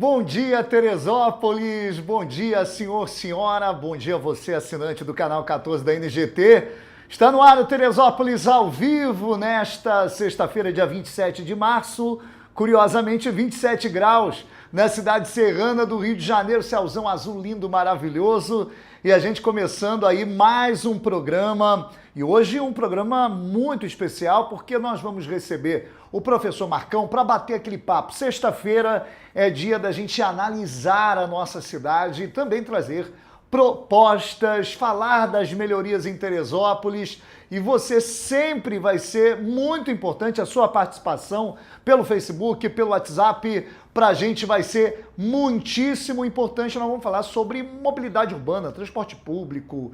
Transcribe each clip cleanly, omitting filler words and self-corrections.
Bom dia, Teresópolis, bom dia, senhor, senhora, bom dia você, assinante do canal 14 da NGT. Está no ar o Teresópolis ao vivo nesta sexta-feira, dia 27 de março, curiosamente 27 graus, na cidade serrana do Rio de Janeiro, céuzão azul lindo, maravilhoso, e a gente começando aí mais um programa, e hoje um programa muito especial, porque nós vamos receber o professor Marcão para bater aquele papo. Sexta-feira é dia da gente analisar a nossa cidade e também trazer propostas, falar das melhorias em Teresópolis, e você sempre vai ser muito importante a sua participação pelo Facebook, pelo WhatsApp, para a gente vai ser muitíssimo importante. Nós vamos falar sobre mobilidade urbana, transporte público,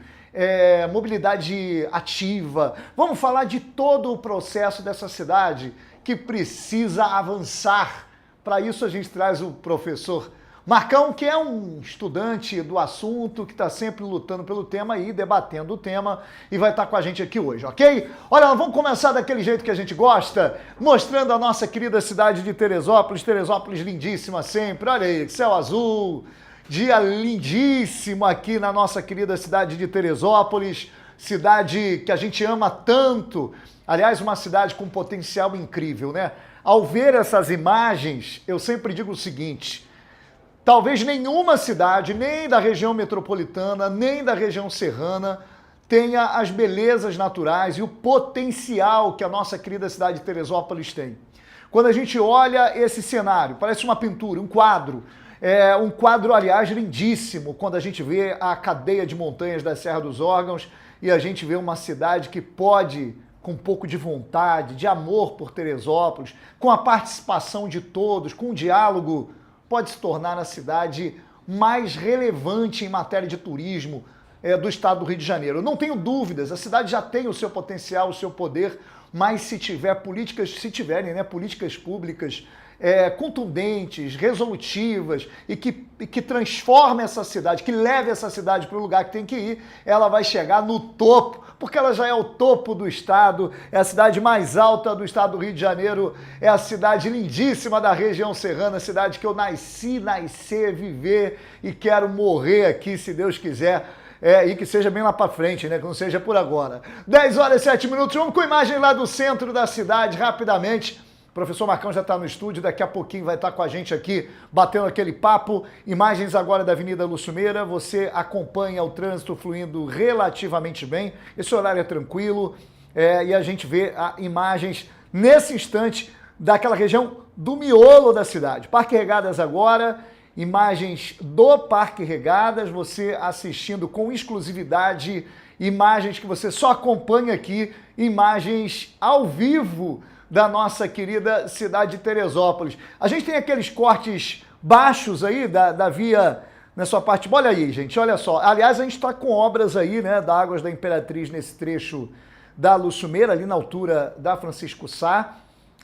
mobilidade ativa, vamos falar de todo o processo dessa cidade que precisa avançar. Para isso a gente traz o professor Marcão, que é um estudante do assunto, que está sempre lutando pelo tema e debatendo o tema, e vai estar com a gente aqui hoje, ok? Olha, vamos começar daquele jeito que a gente gosta, mostrando a nossa querida cidade de Teresópolis. Teresópolis lindíssima sempre, olha aí, céu azul, dia lindíssimo aqui na nossa querida cidade de Teresópolis, cidade que a gente ama tanto, aliás, uma cidade com potencial incrível, né? Ao ver essas imagens, eu sempre digo o seguinte: talvez nenhuma cidade, nem da região metropolitana, nem da região serrana, tenha as belezas naturais e o potencial que a nossa querida cidade de Teresópolis tem. Quando a gente olha esse cenário, parece uma pintura, um quadro, aliás, lindíssimo, quando a gente vê a cadeia de montanhas da Serra dos Órgãos e a gente vê uma cidade que pode, com um pouco de vontade, de amor por Teresópolis, com a participação de todos, com um diálogo, pode se tornar a cidade mais relevante em matéria de turismo do estado do Rio de Janeiro. Eu não tenho dúvidas, a cidade já tem o seu potencial, o seu poder, mas se tiverem políticas públicas contundentes, resolutivas e que transformem essa cidade, que leve essa cidade para o lugar que tem que ir, ela vai chegar no topo, porque ela já é o topo do estado, é a cidade mais alta do estado do Rio de Janeiro, é a cidade lindíssima da região serrana, cidade que eu nascer, viver e quero morrer aqui, se Deus quiser, e que seja bem lá para frente, né? Que não seja por agora. 10 horas e 7 minutos, vamos com imagem lá do centro da cidade, rapidamente. O professor Marcão já está no estúdio, daqui a pouquinho vai estar com a gente aqui, batendo aquele papo. Imagens agora da Avenida Lussumeira, você acompanha o trânsito fluindo relativamente bem, esse horário é tranquilo, e a gente vê imagens nesse instante daquela região do miolo da cidade. Parque Regadas agora, imagens do Parque Regadas, você assistindo com exclusividade, imagens que você só acompanha aqui, imagens ao vivo da nossa querida cidade de Teresópolis. A gente tem aqueles cortes baixos aí da via na sua parte. Olha aí, gente, olha só. Aliás, a gente está com obras aí, né, da Águas da Imperatriz nesse trecho da Lussumeira, ali na altura da Francisco Sá.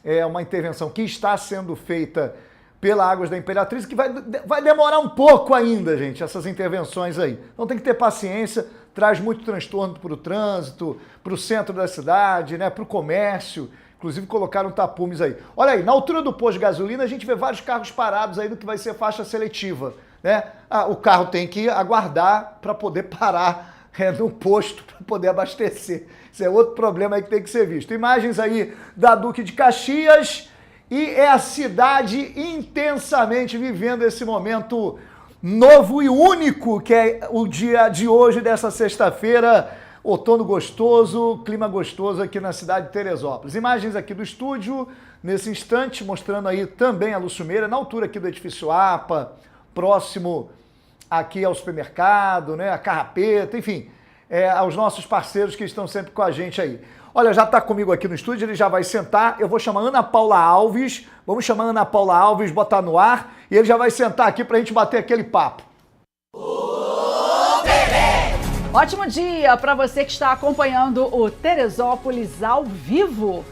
É uma intervenção que está sendo feita pela Águas da Imperatriz, que vai demorar um pouco ainda, gente, essas intervenções aí. Então tem que ter paciência, traz muito transtorno para o trânsito, para o centro da cidade, né, para o comércio. Inclusive colocaram tapumes aí. Olha aí, na altura do posto de gasolina a gente vê vários carros parados aí no que vai ser faixa seletiva, né? O carro tem que aguardar para poder parar no posto, para poder abastecer. Isso é outro problema aí que tem que ser visto. Imagens aí da Duque de Caxias e é a cidade intensamente vivendo esse momento novo e único que é o dia de hoje, dessa sexta-feira. Outono gostoso, clima gostoso aqui na cidade de Teresópolis. Imagens aqui do estúdio, nesse instante, mostrando aí também a Lussumeira, na altura aqui do edifício APA, próximo aqui ao supermercado, né, a Carrapeta, enfim, aos nossos parceiros que estão sempre com a gente aí. Olha, já está comigo aqui no estúdio, ele já vai sentar, eu vou chamar Ana Paula Alves, vamos chamar Ana Paula Alves, botar no ar, e ele já vai sentar aqui para a gente bater aquele papo. Ótimo dia para você que está acompanhando o Teresópolis ao vivo.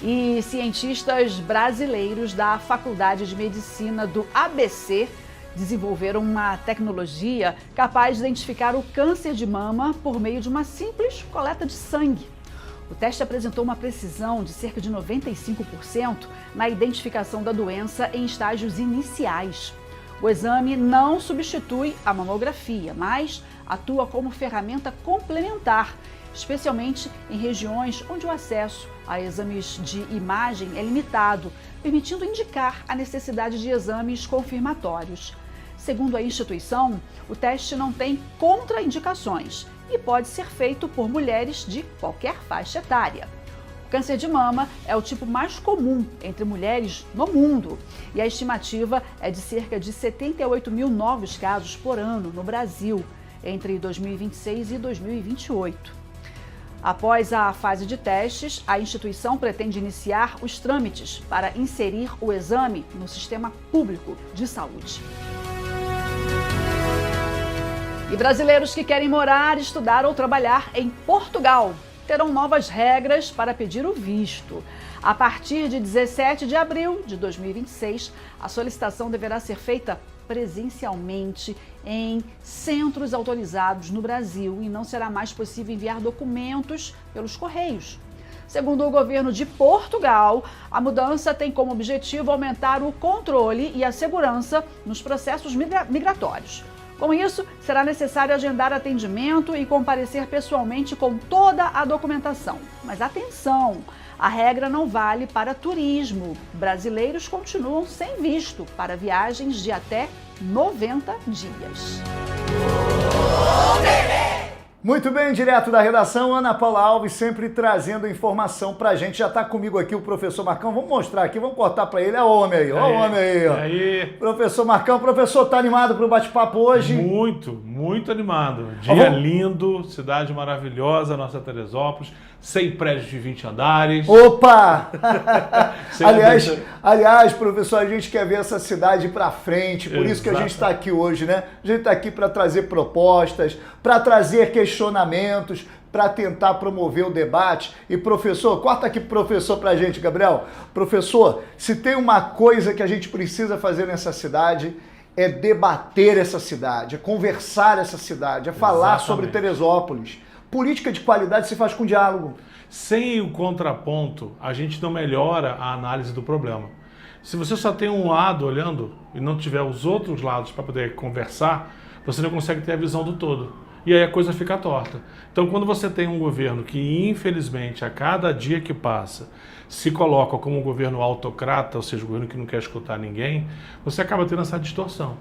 E cientistas brasileiros da Faculdade de Medicina do ABC desenvolveram uma tecnologia capaz de identificar o câncer de mama por meio de uma simples coleta de sangue. O teste apresentou uma precisão de cerca de 95% na identificação da doença em estágios iniciais. O exame não substitui a mamografia, mas atua como ferramenta complementar, especialmente em regiões onde o acesso a exames de imagem é limitado, permitindo indicar a necessidade de exames confirmatórios. Segundo a instituição, o teste não tem contraindicações e pode ser feito por mulheres de qualquer faixa etária. O câncer de mama é o tipo mais comum entre mulheres no mundo e a estimativa é de cerca de 78 mil novos casos por ano no Brasil, entre 2026 e 2028. Após a fase de testes, a instituição pretende iniciar os trâmites para inserir o exame no sistema público de saúde. E brasileiros que querem morar, estudar ou trabalhar em Portugal terão novas regras para pedir o visto. A partir de 17 de abril de 2026, a solicitação deverá ser feita presencialmente em centros autorizados no Brasil e não será mais possível enviar documentos pelos correios. Segundo o governo de Portugal, a mudança tem como objetivo aumentar o controle e a segurança nos processos migratórios. Com isso, será necessário agendar atendimento e comparecer pessoalmente com toda a documentação. Mas atenção, a regra não vale para turismo. Brasileiros continuam sem visto para viagens de até 90 dias. Muito bem, direto da redação, Ana Paula Alves sempre trazendo informação pra gente. Já tá comigo aqui o professor Marcão. Vamos mostrar aqui, vamos cortar pra ele. Olha o homem aí, olha o homem aí. Ó. E aí? Professor Marcão, professor, tá animado pro bate-papo hoje? Muito animado. Dia lindo, cidade maravilhosa, nossa Teresópolis, 100 prédios de 20 andares. Opa! aliás, professor, a gente quer ver essa cidade pra frente, por isso que a gente está aqui hoje, né? A gente está aqui para trazer propostas, para trazer questionamentos, para tentar promover o debate. E professor, corta aqui pro professor pra gente, Gabriel. Professor, se tem uma coisa que a gente precisa fazer nessa cidade, é debater essa cidade, é conversar essa cidade, é falar sobre Teresópolis. Política de qualidade se faz com diálogo. Sem o contraponto, a gente não melhora a análise do problema. Se você só tem um lado olhando e não tiver os outros lados para poder conversar, você não consegue ter a visão do todo. E aí a coisa fica torta. Então, quando você tem um governo que, infelizmente, a cada dia que passa, se coloca como um governo autocrata, ou seja, um governo que não quer escutar ninguém, você acaba tendo essa distorção.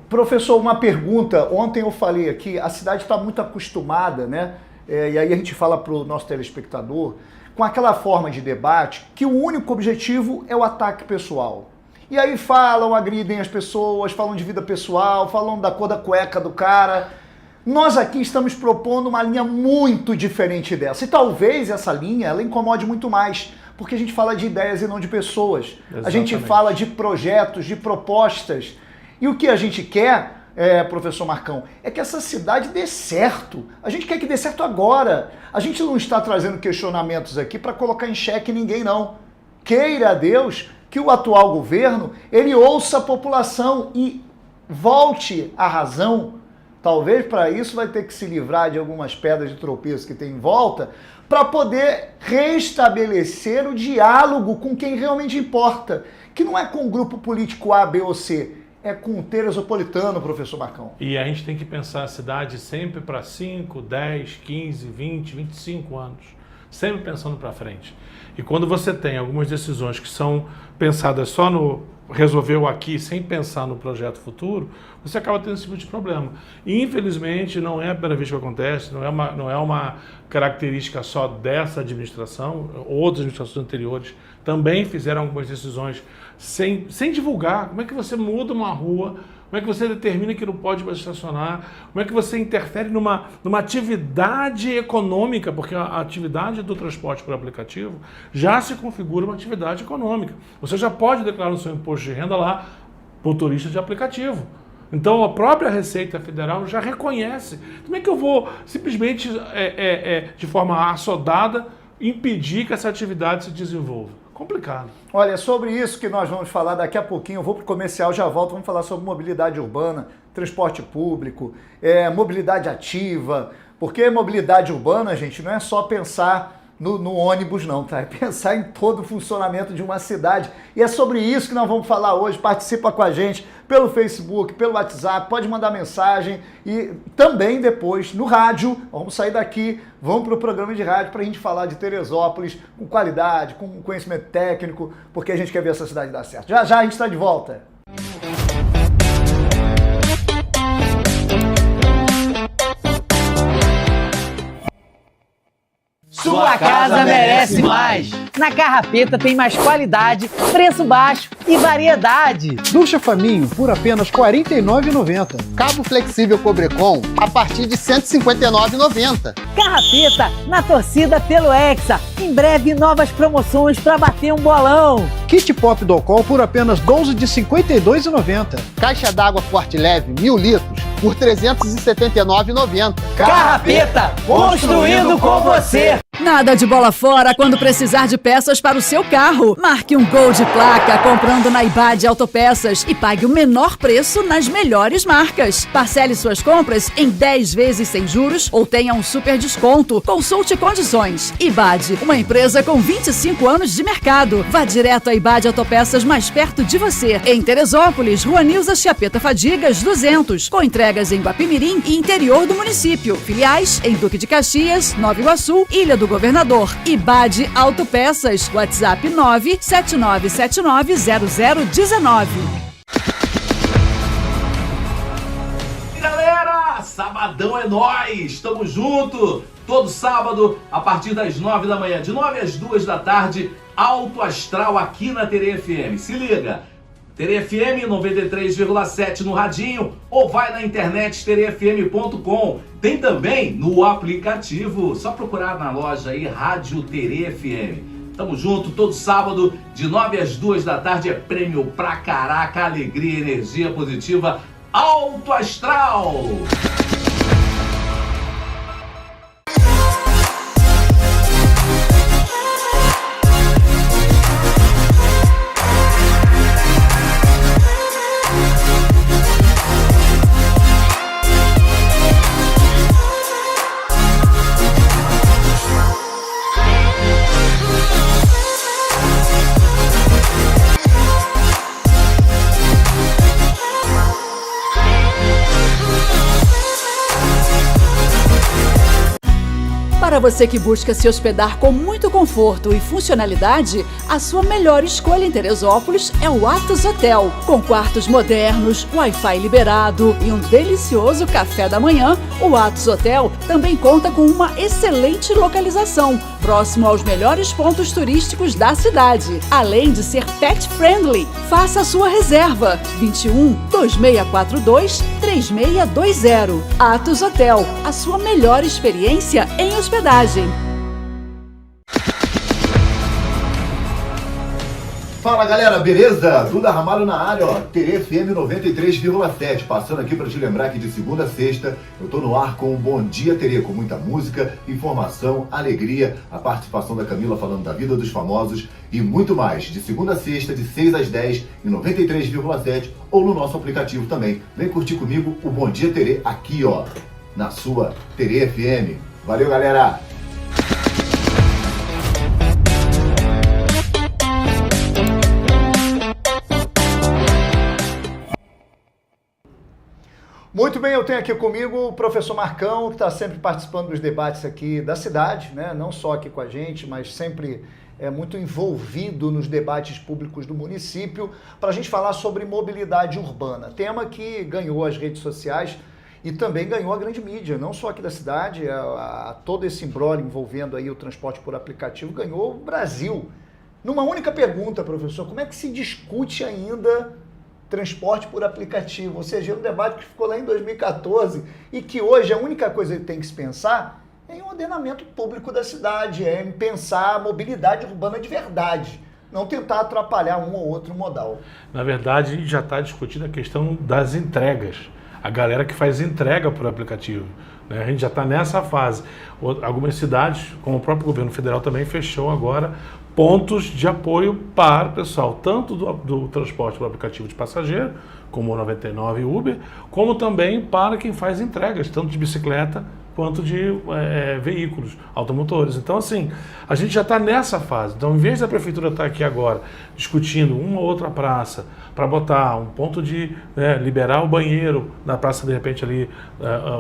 Professor, uma pergunta. Ontem eu falei aqui, a cidade está muito acostumada, né? E aí a gente fala para o nosso telespectador, com aquela forma de debate, que o único objetivo é o ataque pessoal. E aí falam, agridem as pessoas, falam de vida pessoal, falam da cor da cueca do cara. Nós aqui estamos propondo uma linha muito diferente dessa. E talvez essa linha ela incomode muito mais, porque a gente fala de ideias e não de pessoas. Exatamente. A gente fala de projetos, de propostas. E o que a gente quer, professor Marcão, é que essa cidade dê certo. A gente quer que dê certo agora. A gente não está trazendo questionamentos aqui para colocar em xeque ninguém, não. Queira a Deus que o atual governo ele ouça a população e volte à razão. Talvez para isso vai ter que se livrar de algumas pedras de tropeço que tem em volta para poder restabelecer o diálogo com quem realmente importa, que não é com o grupo político A, B ou C, é com o teresopolitano, professor Marcão. E a gente tem que pensar a cidade sempre para 5, 10, 15, 20, 25 anos, sempre pensando para frente. E quando você tem algumas decisões que são pensadas só no resolveu aqui sem pensar no projeto futuro, você acaba tendo esse tipo de problema. E, infelizmente, não é a primeira vez que acontece, não é uma característica só dessa administração, outras administrações anteriores também fizeram algumas decisões sem divulgar. Como é que você muda uma rua? Como é que você determina que não pode mais estacionar? Como é que você interfere numa atividade econômica? Porque a atividade do transporte por aplicativo já se configura uma atividade econômica. Você já pode declarar no seu imposto de renda lá, motorista de aplicativo. Então a própria Receita Federal já reconhece. Como é que eu vou simplesmente, de forma assodada, impedir que essa atividade se desenvolva? Complicado. Olha, sobre isso que nós vamos falar daqui a pouquinho, eu vou para o comercial, já volto, vamos falar sobre mobilidade urbana, transporte público, mobilidade ativa, porque mobilidade urbana, gente, não é só pensar no ônibus não, tá? É pensar em todo o funcionamento de uma cidade. E é sobre isso que nós vamos falar hoje. Participa com a gente pelo Facebook, pelo WhatsApp, pode mandar mensagem e também depois no rádio. Vamos sair daqui, vamos para o programa de rádio para a gente falar de Teresópolis com qualidade, com conhecimento técnico, porque a gente quer ver essa cidade dar certo. Já já a gente está de volta. Sua casa merece mais. Na Carrapeta tem mais qualidade, preço baixo e variedade. Ducha Faminho por apenas R$ 49,90. Cabo flexível Cobrecon a partir de R$ 159,90. Carrapeta, na torcida pelo Hexa. Em breve, novas promoções para bater um bolão. Kit Pop Docol por apenas 12 de R$ 52,90. Caixa d'água Forte Leve 1000 litros por R$ 379,90. Carrapeta, construindo com você. Nada de bola fora quando precisar de peças para o seu carro. Marque um gol de placa comprando na IBAD Autopeças e pague o menor preço nas melhores marcas. Parcele suas compras em 10 vezes sem juros ou tenha um super desconto. Consulte condições. IBAD, uma empresa com 25 anos de mercado. Vá direto à IBAD Autopeças mais perto de você. Em Teresópolis, Rua Nilza Chiapeta Fadigas, 200. Com entregas em Guapimirim e interior do município. Filiais em Duque de Caxias, Nova Iguaçu, Ilha do Governador. IBAD Autopeças. WhatsApp 979790019. Galera, sabadão é nóis! Tamo junto! Todo sábado, a partir das 9 da manhã, de 9 às 2 da tarde, Alto Astral aqui na Tere FM. Se liga! Tere FM 93,7 no radinho ou vai na internet terefm.com. Tem também no aplicativo, só procurar na loja aí, Rádio Tere FM. Tamo junto, todo sábado, de 9 às 2 da tarde, é prêmio pra caraca, alegria, energia positiva, Alto Astral! Para você que busca se hospedar com muito conforto e funcionalidade, a sua melhor escolha em Teresópolis é o Atos Hotel. Com quartos modernos, Wi-Fi liberado e um delicioso café da manhã, o Atos Hotel também conta com uma excelente localização, próximo aos melhores pontos turísticos da cidade, além de ser pet friendly. Faça a sua reserva 21 2642 3620. Atos Hotel, a sua melhor experiência em hospedagem. Fala galera, beleza? Duda Ramalho na área, ó, TFM 93,7, passando aqui para te lembrar que de segunda a sexta eu tô no ar com o Bom Dia Tere, com muita música, informação, alegria, a participação da Camila falando da vida dos famosos e muito mais, de segunda a sexta, de 6 às 10 em 93,7 ou no nosso aplicativo também. Vem curtir comigo o Bom Dia Tere aqui, ó, na sua Tere FM. Valeu, galera! Muito bem, eu tenho aqui comigo o professor Marcão, que está sempre participando dos debates aqui da cidade, né? Não só aqui com a gente, mas sempre muito envolvido nos debates públicos do município, para a gente falar sobre mobilidade urbana, tema que ganhou as redes sociais e também ganhou a grande mídia, não só aqui da cidade, todo esse imbróglio envolvendo aí o transporte por aplicativo ganhou o Brasil. Numa única pergunta, professor, como é que se discute ainda transporte por aplicativo? Ou seja, é um debate que ficou lá em 2014 e que hoje a única coisa que tem que se pensar é em um ordenamento público da cidade, é em pensar a mobilidade urbana de verdade, não tentar atrapalhar um ou outro modal. Na verdade, a gente já está discutindo a questão das entregas. A galera que faz entrega por aplicativo, né? A gente já está nessa fase. Algumas cidades, como o próprio governo federal também fechou agora, pontos de apoio para o pessoal, tanto do transporte por aplicativo de passageiro, como o 99 e Uber, como também para quem faz entregas, tanto de bicicleta quanto de veículos automotores. Então, assim, a gente já está nessa fase. Então, em vez da prefeitura estar aqui agora discutindo uma ou outra praça para botar um ponto de liberar o banheiro na praça, de repente, ali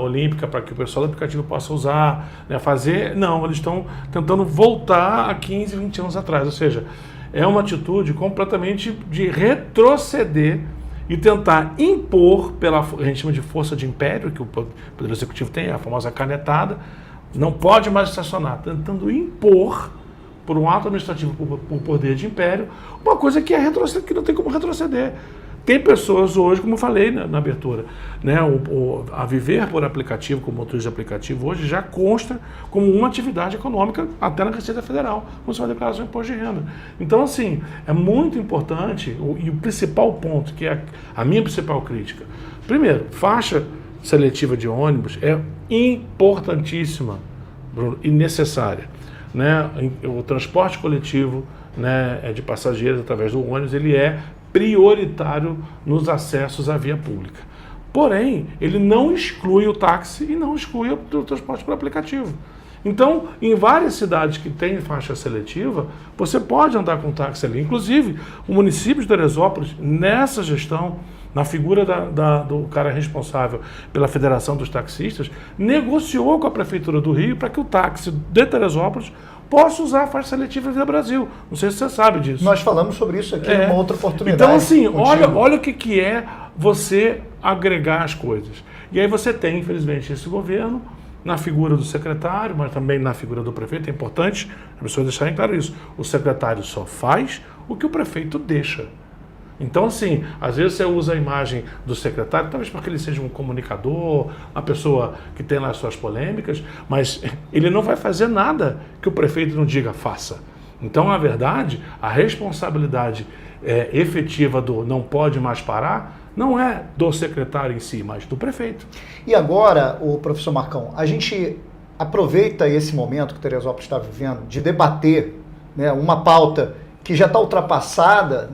olímpica, para que o pessoal do aplicativo possa usar, fazer... Não, eles estão tentando voltar a 15, 20 anos atrás. Ou seja, é uma atitude completamente de retroceder e tentar impor, a gente chama de força de império, que o Poder Executivo tem, a famosa canetada, não pode mais estacionar, tentando impor, por um ato administrativo, por poder de império, uma coisa que que não tem como retroceder. Tem pessoas hoje, como eu falei na abertura, a viver por aplicativo, como motorista de aplicativo, hoje já consta como uma atividade econômica até na Receita Federal, quando você vai declarar seu imposto de renda. Então, assim, é muito importante, e o principal ponto, que é a minha principal crítica, primeiro, faixa seletiva de ônibus é importantíssima, Bruno, e necessária. O transporte coletivo de passageiros através do ônibus, ele é prioritário nos acessos à via pública. Porém, ele não exclui o táxi e não exclui o transporte por aplicativo. Então, em várias cidades que têm faixa seletiva, você pode andar com táxi ali. Inclusive, o município de Teresópolis, nessa gestão, na figura do cara responsável pela Federação dos Taxistas, negociou com a Prefeitura do Rio para que o táxi de Teresópolis possa usar a faixa seletiva Via Brasil. Não sei se você sabe disso. Nós falamos sobre isso aqui numa outra oportunidade. Então, assim, olha o que é você agregar as coisas. E aí você tem, infelizmente, esse governo na figura do secretário, mas também na figura do prefeito. É importante as pessoas deixarem claro isso. O secretário só faz o que o prefeito deixa. Então, assim, às vezes você usa a imagem do secretário, talvez porque ele seja um comunicador, uma pessoa que tem lá as suas polêmicas, mas ele não vai fazer nada que o prefeito não diga faça. Então, na verdade, a responsabilidade efetiva do não pode mais parar não é do secretário em si, mas do prefeito. E agora, o professor Marcão, a gente aproveita esse momento que Teresópolis está vivendo de debater uma pauta que já está ultrapassada,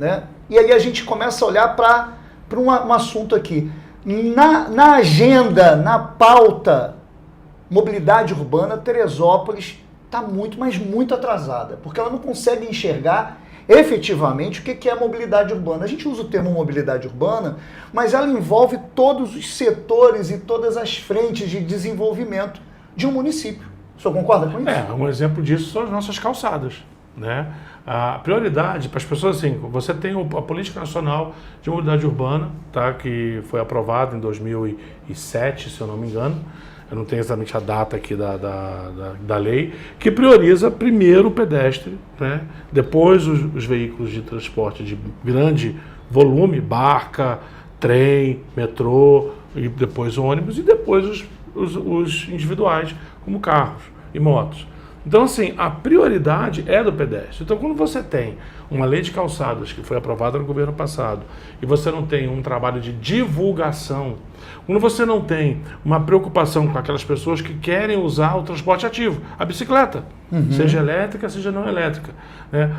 e aí a gente começa a olhar para um assunto aqui. Na agenda, na pauta mobilidade urbana, Teresópolis está muito, mas muito atrasada, porque ela não consegue enxergar efetivamente o que é mobilidade urbana. A gente usa o termo mobilidade urbana, mas ela envolve todos os setores e todas as frentes de desenvolvimento de um município. O senhor concorda com isso? Um exemplo disso são as nossas calçadas. A prioridade para as pessoas, assim, você tem a Política Nacional de Mobilidade Urbana, que foi aprovada em 2007, se eu não me engano, eu não tenho exatamente a data aqui da lei, que prioriza primeiro o pedestre, depois os veículos de transporte de grande volume, barca, trem, metrô, e depois ônibus, e depois os individuais, como carros e motos. Então, assim, a prioridade é do pedestre. Então, quando você tem uma lei de calçadas que foi aprovada no governo passado e você não tem um trabalho de divulgação, quando você não tem uma preocupação com aquelas pessoas que querem usar o transporte ativo, a bicicleta, seja elétrica, seja não elétrica,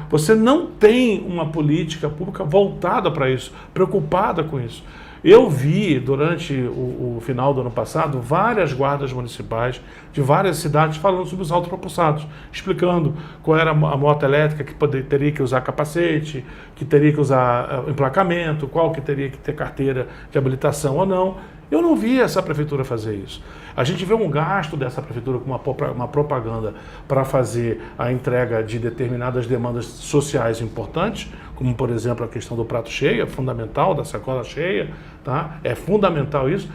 você não tem uma política pública voltada para isso, preocupada com isso. Eu vi, durante o final do ano passado, várias guardas municipais de várias cidades falando sobre os autopropulsados, explicando qual era a moto elétrica que teria que usar capacete, que teria que usar emplacamento, qual que teria que ter carteira de habilitação ou não. Eu não vi essa prefeitura fazer isso. A gente vê um gasto dessa prefeitura com uma propaganda para fazer a entrega de determinadas demandas sociais importantes, como, por exemplo, a questão do prato cheio, é fundamental, da sacola cheia, é fundamental isso.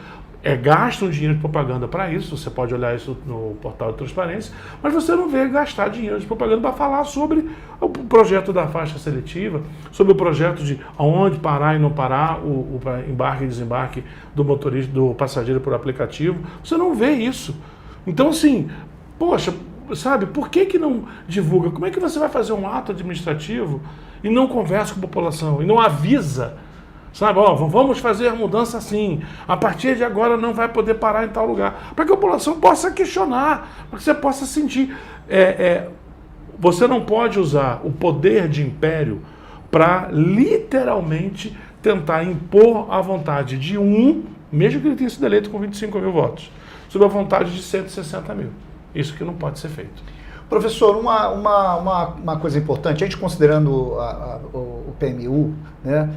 Gasta um dinheiro de propaganda para isso, você pode olhar isso no portal de transparência, mas você não vê gastar dinheiro de propaganda para falar sobre o projeto da faixa seletiva, sobre o projeto de aonde parar e não parar, o embarque e desembarque do motorista, do passageiro por aplicativo. Você não vê isso. Então, assim, poxa, sabe, por que não divulga? Como é que você vai fazer um ato administrativo e não conversa com a população, e não avisa? Sabe, vamos fazer a mudança assim, a partir de agora não vai poder parar em tal lugar, para que a população possa questionar, para que você possa sentir. Você não pode usar o poder de império para literalmente tentar impor a vontade de mesmo que ele tenha sido eleito com 25 mil votos, sob a vontade de 160 mil. Isso que não pode ser feito. Professor, uma coisa importante, a gente considerando o PMU, né,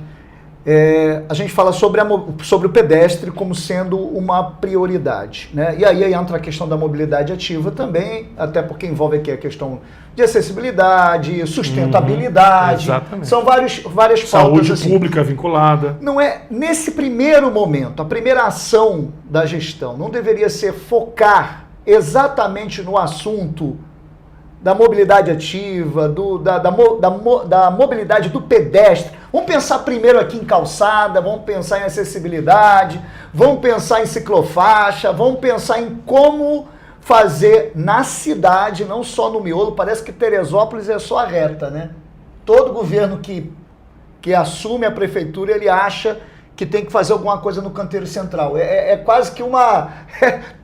a gente fala sobre o pedestre como sendo uma prioridade, né? E aí entra a questão da mobilidade ativa também, até porque envolve aqui a questão de acessibilidade, sustentabilidade. Exatamente. São várias pautas. Saúde assim, pública vinculada. Não é, nesse primeiro momento, a primeira ação da gestão não deveria ser focar exatamente no assunto da mobilidade ativa, da mobilidade do pedestre. Vamos pensar primeiro aqui em calçada, vamos pensar em acessibilidade, vamos pensar em ciclofaixa, vamos pensar em como fazer na cidade, não só no miolo. Parece que Teresópolis é só a reta, né? Todo governo que assume a prefeitura, ele acha que tem que fazer alguma coisa no canteiro central. É quase que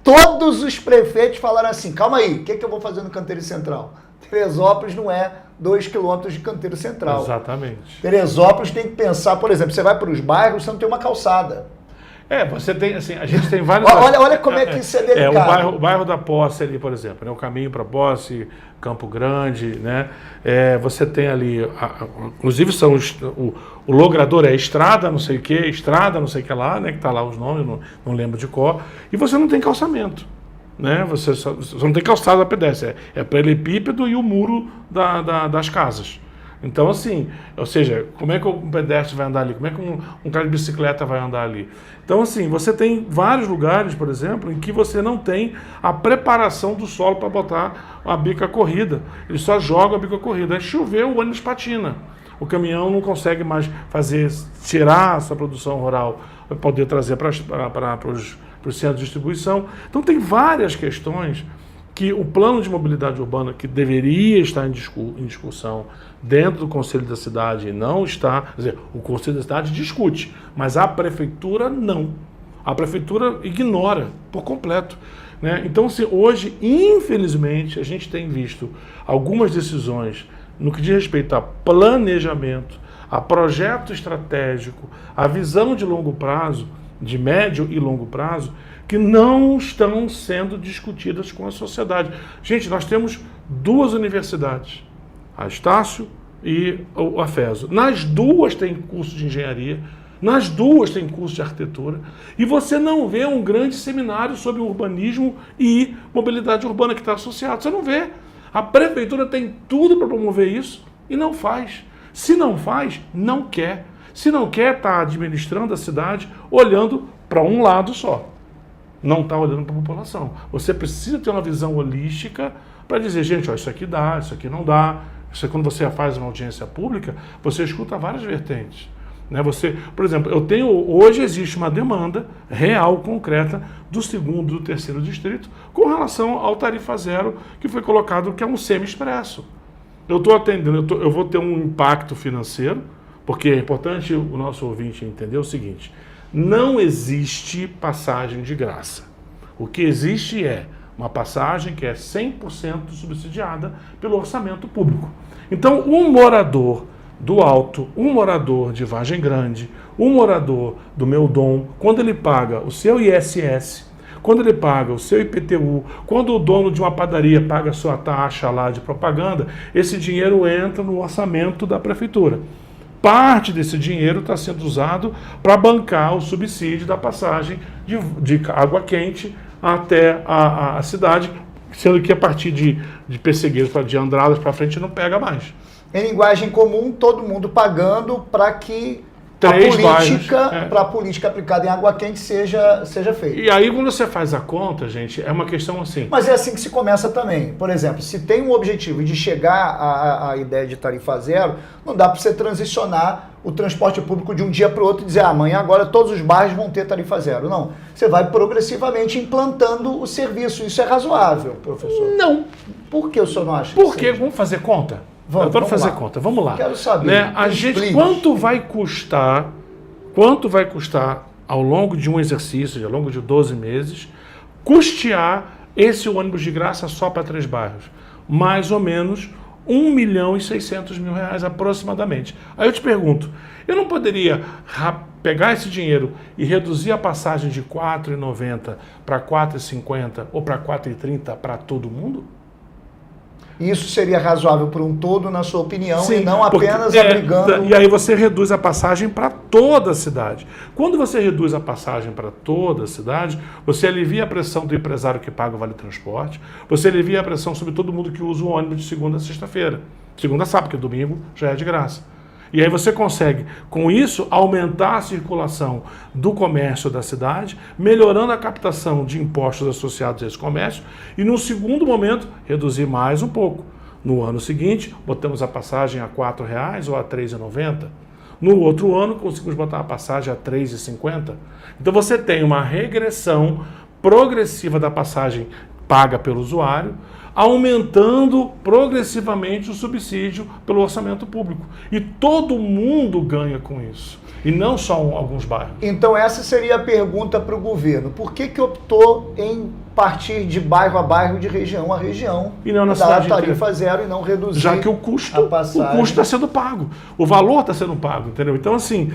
todos os prefeitos falaram assim, calma aí, o que eu vou fazer no canteiro central? Teresópolis não é 2 quilômetros de canteiro central. Exatamente. Teresópolis tem que pensar, por exemplo, você vai para os bairros, você não tem uma calçada. Você tem, assim, a gente tem vários... olha como é que isso é delicado. O bairro da Posse ali, por exemplo, né, o caminho para Posse, Campo Grande, né? Você tem ali, inclusive são o logrador é estrada, não sei o que, estrada, não sei o que lá, né? Que tá lá os nomes, não lembro de cor. E você não tem calçamento, né? Você não tem calçada pedestre, é paralelepípedo e o muro das casas. Então, assim, ou seja, como é que um pedestre vai andar ali? Como é que um cara de bicicleta vai andar ali? Então, assim, você tem vários lugares, por exemplo, em que você não tem a preparação do solo para botar a bica corrida. Ele só joga a bica corrida. Aí choveu, o ônibus patina. O caminhão não consegue mais tirar essa produção rural, para poder trazer para os centros de distribuição. Então, tem várias questões que o plano de mobilidade urbana, que deveria estar em discussão dentro do Conselho da Cidade, não está, quer dizer, o Conselho da Cidade discute, mas a Prefeitura não. A Prefeitura ignora por completo, né? Então, assim, hoje, infelizmente, a gente tem visto algumas decisões no que diz respeito a planejamento, a projeto estratégico, a visão de longo prazo, de médio e longo prazo, que não estão sendo discutidas com a sociedade. Gente, nós temos 2 universidades, a Estácio e a FESO. Nas 2 tem curso de engenharia, nas 2 tem curso de arquitetura, e você não vê um grande seminário sobre urbanismo e mobilidade urbana que está associado. Você não vê. A prefeitura tem tudo para promover isso e não faz. Se não faz, não quer. Se não quer, está administrando a cidade olhando para um lado só. Não está olhando para a população. Você precisa ter uma visão holística para dizer, gente, ó, isso aqui dá, isso aqui não dá. Isso quando você faz uma audiência pública, você escuta várias vertentes. Né? Por exemplo, hoje existe uma demanda real, concreta, do 2º, do 3º distrito, com relação ao tarifa zero que foi colocado, que é um semi-expresso. Eu estou atendendo, eu vou ter um impacto financeiro, porque é importante o nosso ouvinte entender o seguinte: não existe passagem de graça. O que existe é uma passagem que é 100% subsidiada pelo orçamento público. Então, um morador do Alto, um morador de Vargem Grande, um morador do Meudon, quando ele paga o seu ISS, quando ele paga o seu IPTU, quando o dono de uma padaria paga a sua taxa lá de propaganda, esse dinheiro entra no orçamento da prefeitura. Parte desse dinheiro está sendo usado para bancar o subsídio da passagem de água quente até a cidade, sendo que a partir de Pessegueiros, de Andradas para frente, não pega mais. Em linguagem comum, todo mundo pagando para que a política aplicada em água quente seja feita. E aí, quando você faz a conta, gente, é uma questão assim... Mas é assim que se começa também. Por exemplo, se tem um objetivo de chegar à ideia de tarifa zero, não dá para você transicionar o transporte público de um dia para o outro e dizer, amanhã agora todos os bairros vão ter tarifa zero. Não. Você vai progressivamente implantando o serviço. Isso é razoável, professor? Não. Por que o senhor não acha? Porque vamos fazer conta? Eu quero fazer conta, vamos lá. Quero saber. Né? Quanto vai custar ao longo de um exercício, ao longo de 12 meses, custear esse ônibus de graça só para 3 bairros? Mais ou menos R$1.600.000 aproximadamente. Aí eu te pergunto, eu não poderia pegar esse dinheiro e reduzir a passagem de R$ 4,90 para R$ 4,50 ou para R$ 4,30 para todo mundo? Isso seria razoável por um todo, na sua opinião, Sim, e não apenas porque, abrigando... E aí você reduz a passagem para toda a cidade. Quando você reduz a passagem para toda a cidade, você alivia a pressão do empresário que paga o vale transporte, você alivia a pressão sobre todo mundo que usa o ônibus de segunda a sexta-feira. Segunda a sábado, porque domingo já é de graça. E aí você consegue, com isso, aumentar a circulação do comércio da cidade, melhorando a captação de impostos associados a esse comércio e, no segundo momento, reduzir mais um pouco. No ano seguinte, botamos a passagem a R$ 4,00 ou a R$ 3,90. No outro ano, conseguimos botar a passagem a R$ 3,50. Então você tem uma regressão progressiva da passagem paga pelo usuário, aumentando progressivamente o subsídio pelo orçamento público. E todo mundo ganha com isso, e não só alguns bairros. Então essa seria a pergunta para o governo. Por que optou em partir de bairro a bairro, de região a região, e não na dar tarifa zero e não reduzir? Já que o custo está sendo pago, o valor está sendo pago, entendeu? Então, assim,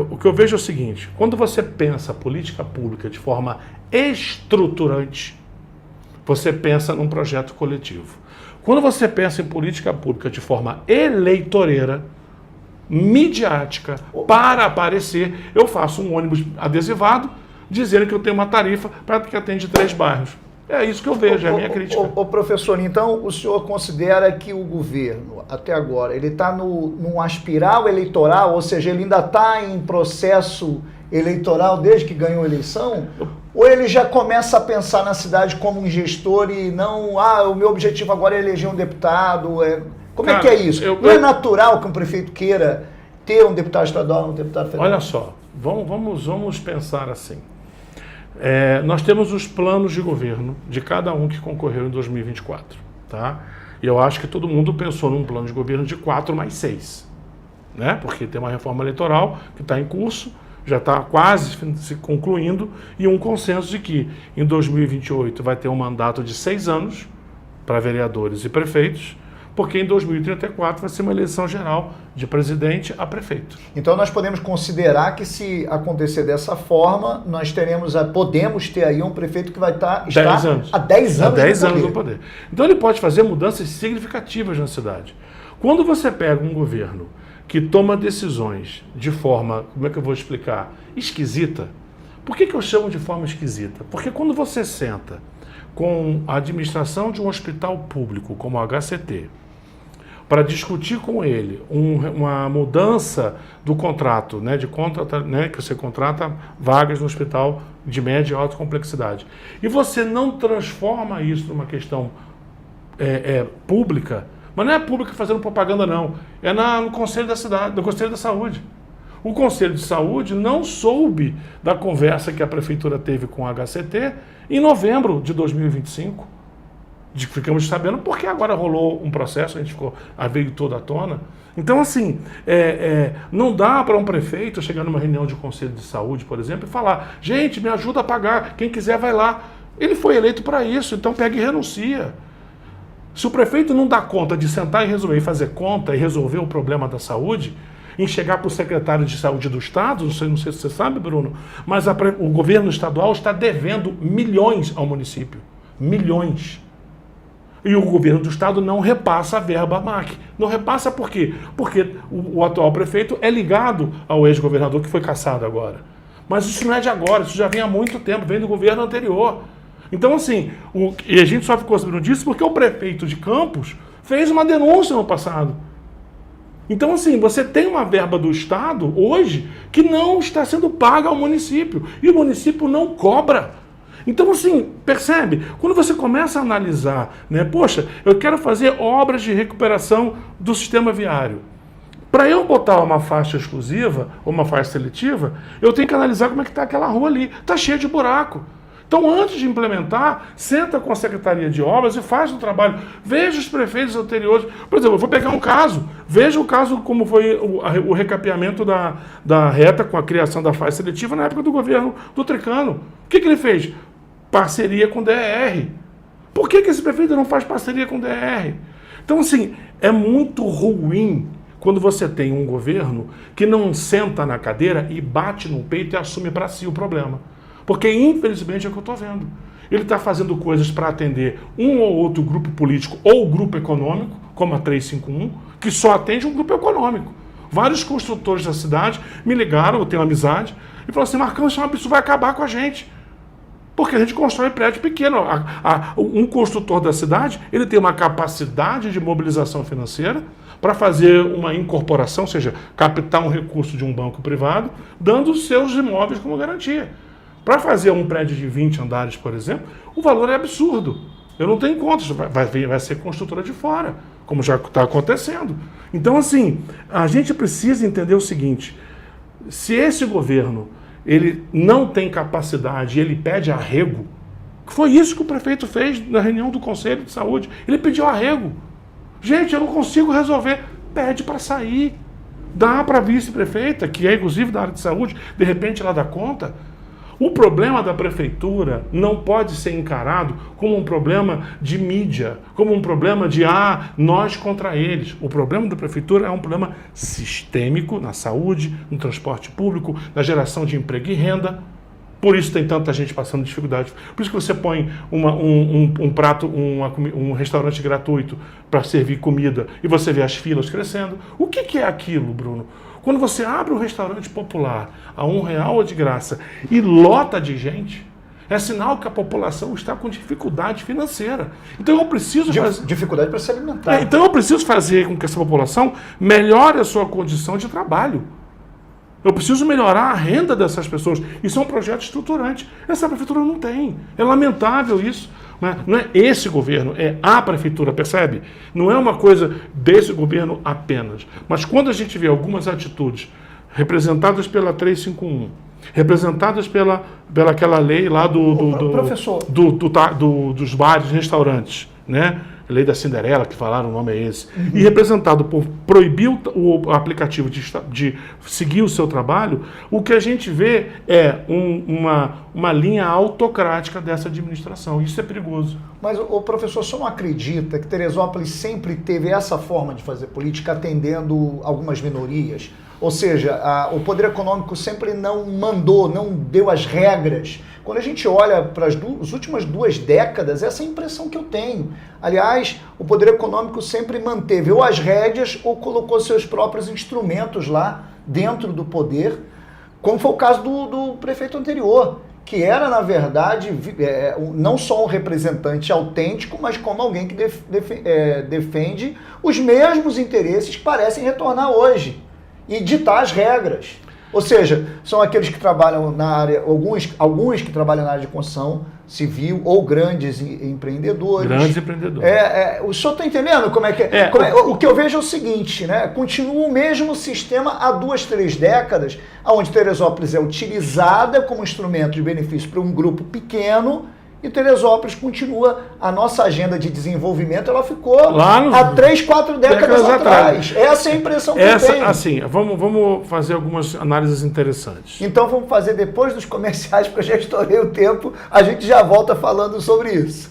o que eu vejo é o seguinte, quando você pensa política pública de forma estruturante, você pensa num projeto coletivo. Quando você pensa em política pública de forma eleitoreira, midiática, para aparecer, eu faço um ônibus adesivado, dizendo que eu tenho uma tarifa para que atende 3 bairros. É isso que eu vejo, é a minha crítica. Ô professor, então o senhor considera que o governo, até agora, ele está numa espiral eleitoral, ou seja, ele ainda está em processo eleitoral desde que ganhou a eleição? Ou ele já começa a pensar na cidade como um gestor e não, o meu objetivo agora é eleger um deputado? Como é que é isso? Não é natural que um prefeito queira ter um deputado estadual, um deputado federal? Olha só, vamos pensar assim. Nós temos os planos de governo de cada um que concorreu em 2024, tá? E eu acho que todo mundo pensou num plano de governo de 4 mais 6, né? Porque tem uma reforma eleitoral que está em curso, já está quase se concluindo, e um consenso de que em 2028 vai ter um mandato de 6 anos para vereadores e prefeitos, porque em 2034 vai ser uma eleição geral de presidente a prefeito. Então nós podemos considerar que, se acontecer dessa forma, nós podemos ter aí um prefeito que vai estar há 10 anos no poder. Então ele pode fazer mudanças significativas na cidade. Quando você pega um governo que toma decisões de forma, como é que eu vou explicar, esquisita. Por que eu chamo de forma esquisita? Porque quando você senta com a administração de um hospital público como o HCT, para discutir com ele uma mudança do contrato, né, que você contrata vagas no hospital de média e alta complexidade, e você não transforma isso numa questão pública, mas não é pública fazendo propaganda, não. É no Conselho da Cidade, no Conselho da Saúde. O Conselho de Saúde não soube da conversa que a Prefeitura teve com a HCT em novembro de 2025. Ficamos sabendo porque agora rolou um processo, veio toda à tona. Então, assim, não dá para um prefeito chegar numa reunião de Conselho de Saúde, por exemplo, e falar: gente, me ajuda a pagar, quem quiser vai lá. Ele foi eleito para isso, então pega e renuncia. Se o prefeito não dá conta de sentar e resolver, e fazer conta e resolver o problema da saúde, em chegar para o secretário de saúde do Estado, não sei se você sabe, Bruno, mas o governo estadual está devendo milhões ao município. Milhões. E o governo do Estado não repassa a verba à MAC. Não repassa por quê? Porque o atual prefeito é ligado ao ex-governador que foi cassado agora. Mas isso não é de agora, isso já vem há muito tempo, vem do governo anterior. Então, assim, e a gente só ficou sabendo disso porque o prefeito de Campos fez uma denúncia no passado. Então, assim, você tem uma verba do Estado hoje que não está sendo paga ao município. E o município não cobra. Então, assim, percebe? Quando você começa a analisar, né? Poxa, eu quero fazer obras de recuperação do sistema viário. Para eu botar uma faixa exclusiva ou uma faixa seletiva, eu tenho que analisar como é que está aquela rua ali. Está cheia de buraco. Então, antes de implementar, senta com a Secretaria de Obras e faz um trabalho. Veja os prefeitos anteriores. Por exemplo, eu vou pegar um caso. Veja o caso como foi o recapeamento da reta com a criação da faixa seletiva na época do governo do Tricano. O que ele fez? Parceria com o DR. Por que esse prefeito não faz parceria com o DR? Então, assim, é muito ruim quando você tem um governo que não senta na cadeira e bate no peito e assume para si o problema. Porque, infelizmente, é o que eu estou vendo. Ele está fazendo coisas para atender um ou outro grupo político ou grupo econômico, como a 351, que só atende um grupo econômico. Vários construtores da cidade me ligaram, eu tenho amizade, e falaram assim, Marcão, isso vai acabar com a gente. Porque a gente constrói prédio pequeno. Um construtor da cidade, ele tem uma capacidade de mobilização financeira para fazer uma incorporação, ou seja, captar um recurso de um banco privado, dando os seus imóveis como garantia. Para fazer um prédio de 20 andares, por exemplo, o valor é absurdo. Eu não tenho contas, vai ser construtora de fora, como já está acontecendo. Então, assim, a gente precisa entender o seguinte, se esse governo ele não tem capacidade, ele pede arrego, foi isso que o prefeito fez na reunião do Conselho de Saúde, ele pediu arrego. Gente, eu não consigo resolver, pede para sair, dá para a vice-prefeita, que é inclusive da área de saúde, de repente ela dá conta. O problema da prefeitura não pode ser encarado como um problema de mídia, como um problema de nós contra eles. O problema da prefeitura é um problema sistêmico na saúde, no transporte público, na geração de emprego e renda. Por isso tem tanta gente passando dificuldade. Por isso que você põe um restaurante gratuito para servir comida e você vê as filas crescendo. O que é aquilo, Bruno? Quando você abre um restaurante popular a R$1 ou de graça e lota de gente, é sinal que a população está com dificuldade financeira. Então eu preciso fazer... Dificuldade para se alimentar. Então eu preciso fazer com que essa população melhore a sua condição de trabalho. Eu preciso melhorar a renda dessas pessoas. Isso é um projeto estruturante. Essa prefeitura não tem. É lamentável isso. Não é esse governo, é a prefeitura, percebe? Não é uma coisa desse governo apenas. Mas quando a gente vê algumas atitudes representadas pela 351, representadas pela aquela lei lá dos bares, restaurantes, né? Lei da Cinderela, que falaram, o nome é esse, e representado por proibir o aplicativo de seguir o seu trabalho, o que a gente vê é uma linha autocrática dessa administração. Isso é perigoso. Mas o professor só não acredita que Teresópolis sempre teve essa forma de fazer política atendendo algumas minorias? Ou seja, o poder econômico sempre não mandou, não deu as regras. Quando a gente olha para as últimas 2 décadas, essa é a impressão que eu tenho. Aliás, o poder econômico sempre manteve ou as rédeas ou colocou seus próprios instrumentos lá dentro do poder, como foi o caso do prefeito anterior, que era, na verdade, não só um representante autêntico, mas como alguém que defende os mesmos interesses que parecem retornar hoje e ditar as regras. Ou seja, são aqueles que trabalham na área, alguns que trabalham na área de construção civil ou grandes empreendedores. Grandes empreendedores. O senhor está entendendo como é que é? O que eu vejo é o seguinte, né? Continua o mesmo sistema há 2, 3 décadas, onde Teresópolis é utilizada como instrumento de benefício para um grupo pequeno. E Teresópolis continua, a nossa agenda de desenvolvimento, ela ficou há 3, 4 décadas atrás. Essa é a impressão que eu tenho. Assim, vamos fazer algumas análises interessantes. Então vamos fazer depois dos comerciais, porque eu já estourei o tempo, a gente já volta falando sobre isso.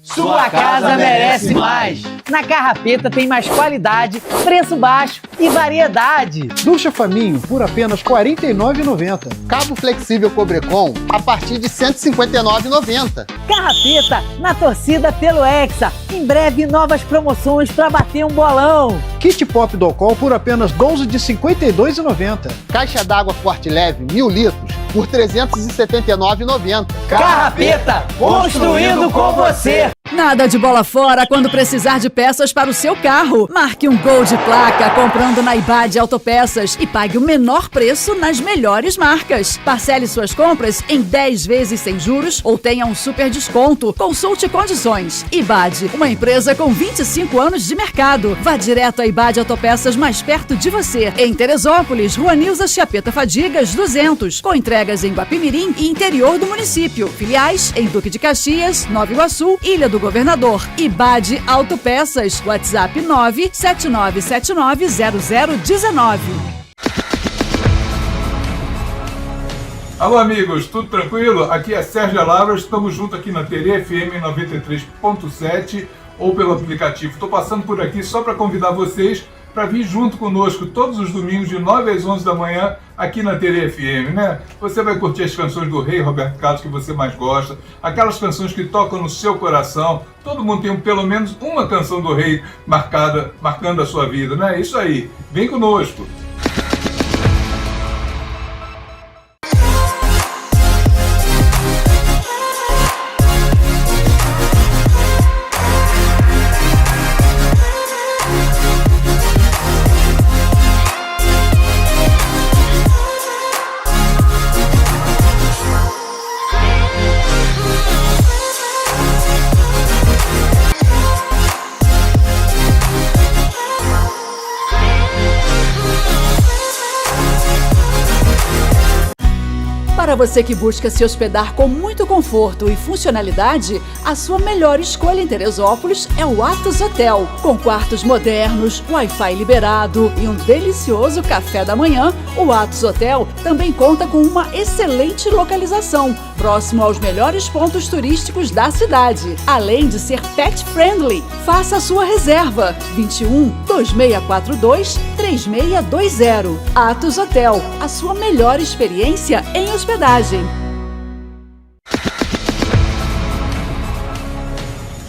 Sua casa merece mais. Na Carrapeta tem mais qualidade, preço baixo e variedade. Ducha Faminho por apenas R$ 49,90. Cabo flexível Cobrecon a partir de R$ 159,90. Carrapeta na torcida pelo Hexa. Em breve, novas promoções para bater um bolão. Kit Pop Docol por apenas R$ 12 de R$ 52,90. Caixa d'água Forte Leve 1.000 litros por R$ 379,90. Carrapeta, construindo com você. Nada de bola fora quando precisar de peças para o seu carro. Marque um gol de placa comprando na IBAD Autopeças e pague o menor preço nas melhores marcas. Parcele suas compras em 10 vezes sem juros ou tenha um super desconto. Consulte condições. IBAD, uma empresa com 25 anos de mercado. Vá direto à IBAD Autopeças mais perto de você. Em Teresópolis, Rua Nilza Chiapeta Fadigas, 200. Com entregas em Guapimirim e interior do município. Filiais em Duque de Caxias, Nova Iguaçu, Ilha do Governador. IBAD Autopeças. WhatsApp 979790019. Alô, amigos, tudo tranquilo? Aqui é Sérgio Lavras, estamos juntos aqui na Tere FM 93.7 ou pelo aplicativo. Estou passando por aqui só para convidar vocês para vir junto conosco todos os domingos de 9 às 11 da manhã aqui na Tere FM, né? Você vai curtir as canções do Rei Roberto Carlos que você mais gosta, aquelas canções que tocam no seu coração. Todo mundo tem pelo menos uma canção do Rei marcando a sua vida, né? Isso aí, vem conosco. Para você que busca se hospedar com muito conforto e funcionalidade, a sua melhor escolha em Teresópolis é o Atos Hotel. Com quartos modernos, Wi-Fi liberado e um delicioso café da manhã, o Atos Hotel também conta com uma excelente localização, próximo aos melhores pontos turísticos da cidade, além de ser pet friendly. Faça a sua reserva, 21 2642 3620. Atos Hotel, a sua melhor experiência em hospedagem.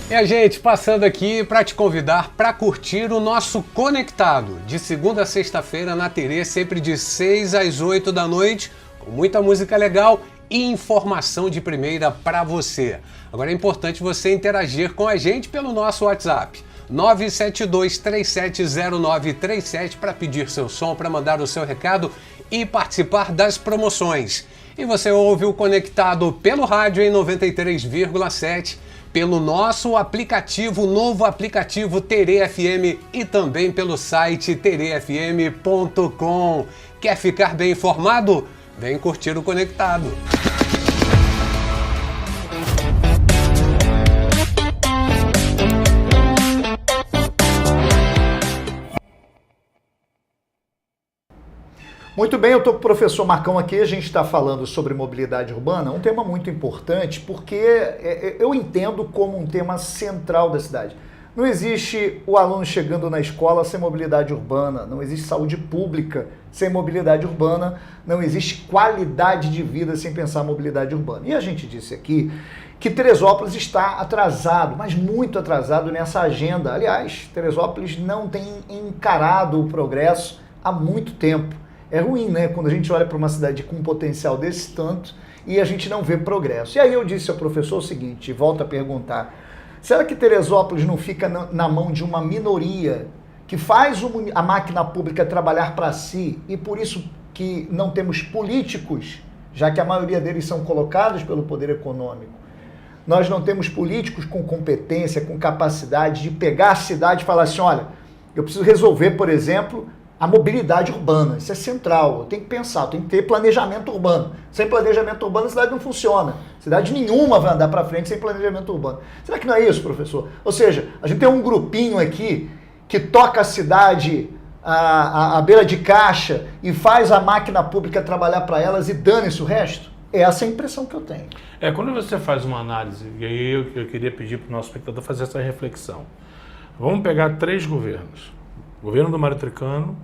E gente, passando aqui para te convidar para curtir o nosso Conectado, de segunda a sexta-feira na Tere, sempre de 6 às 8 da noite, com muita música legal e informação de primeira para você. Agora é importante você interagir com a gente pelo nosso WhatsApp, 972370937, para pedir seu som, para mandar o seu recado e participar das promoções. E você ouve o Conectado pelo rádio em 93,7, pelo nosso aplicativo, novo aplicativo Tere FM e também pelo site terefm.com. Quer ficar bem informado? Vem curtir o Conectado. Muito bem, eu estou com o professor Marcão aqui, a gente está falando sobre mobilidade urbana, um tema muito importante porque eu entendo como um tema central da cidade. Não existe o aluno chegando na escola sem mobilidade urbana, não existe saúde pública sem mobilidade urbana, não existe qualidade de vida sem pensar mobilidade urbana. E a gente disse aqui que Teresópolis está atrasado, mas muito atrasado nessa agenda. Aliás, Teresópolis não tem encarado o progresso há muito tempo. É ruim, né? Quando a gente olha para uma cidade com um potencial desse tanto e a gente não vê progresso. E aí eu disse ao professor o seguinte, volto a perguntar, será que Teresópolis não fica na mão de uma minoria que faz a máquina pública trabalhar para si e por isso que não temos políticos, já que a maioria deles são colocados pelo poder econômico? Nós não temos políticos com competência, com capacidade de pegar a cidade e falar assim, olha, eu preciso resolver, por exemplo, a mobilidade urbana, isso é central, eu tenho que pensar, eu tenho que ter planejamento urbano. Sem planejamento urbano a cidade não funciona. Cidade nenhuma vai andar para frente sem planejamento urbano. Será que não é isso, professor? Ou seja, a gente tem um grupinho aqui que toca a cidade à beira de caixa e faz a máquina pública trabalhar para elas e dane-se o resto? Essa é a impressão que eu tenho. Quando você faz uma análise, e aí eu queria pedir para o nosso espectador fazer essa reflexão. Vamos pegar 3 governos. Governo do Mário Tricano,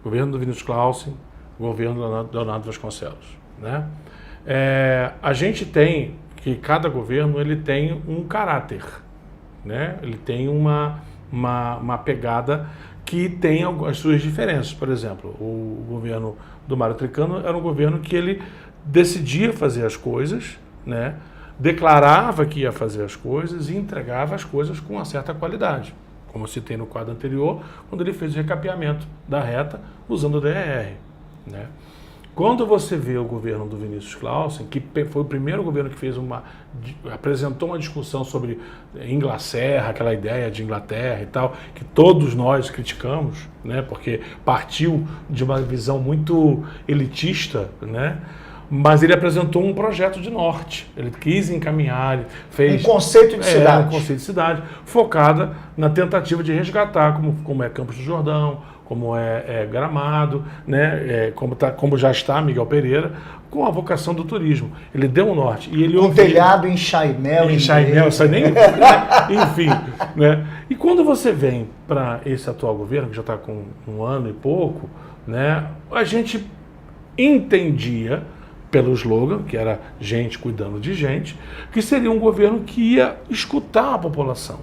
governo do Vinícius Clausen, governo do Leonardo Vasconcelos, né? A gente tem que cada governo ele tem um caráter, né? Ele tem uma pegada que tem as suas diferenças. Por exemplo, o governo do Mário Tricano era um governo que ele decidia fazer as coisas, né? Declarava que ia fazer as coisas e entregava as coisas com uma certa qualidade. Como eu citei no quadro anterior, quando ele fez o recapeamento da reta usando o DRR, né? Quando você vê o governo do Vinícius Clausen, que foi o primeiro governo que apresentou uma discussão sobre Inglaterra, aquela ideia de Inglaterra e tal, que todos nós criticamos, né? Porque partiu de uma visão muito elitista, né? Mas ele apresentou um projeto de norte, ele quis encaminhar, ele fez... Um conceito de cidade. Um conceito de cidade, focada na tentativa de resgatar, como é Campos do Jordão, como é Gramado, né? Como já está Miguel Pereira, com a vocação do turismo. Ele deu um norte. E ele com telhado em Chaimel. Em Chaimel, enfim. Né? E quando você vem para esse atual governo, que já está com 1 ano e pouco, né? A gente entendia, pelo slogan, que era gente cuidando de gente, que seria um governo que ia escutar a população,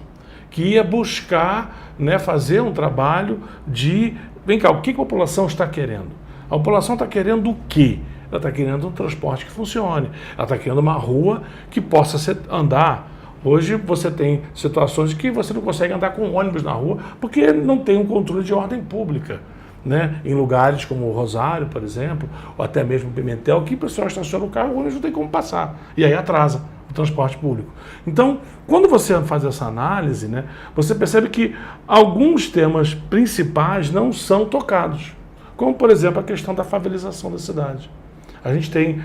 que ia buscar, né, fazer um trabalho de... Vem cá, o que a população está querendo? A população está querendo o quê? Ela está querendo um transporte que funcione. Ela está querendo uma rua que possa andar. Hoje você tem situações que você não consegue andar com ônibus na rua porque não tem um controle de ordem pública. Né? Em lugares como o Rosário, por exemplo, ou até mesmo Pimentel, que o pessoal estaciona o carro, o ônibus não tem como passar. E aí atrasa o transporte público. Então, quando você faz essa análise, né, você percebe que alguns temas principais não são tocados. Como, por exemplo, a questão da favelização da cidade. A gente tem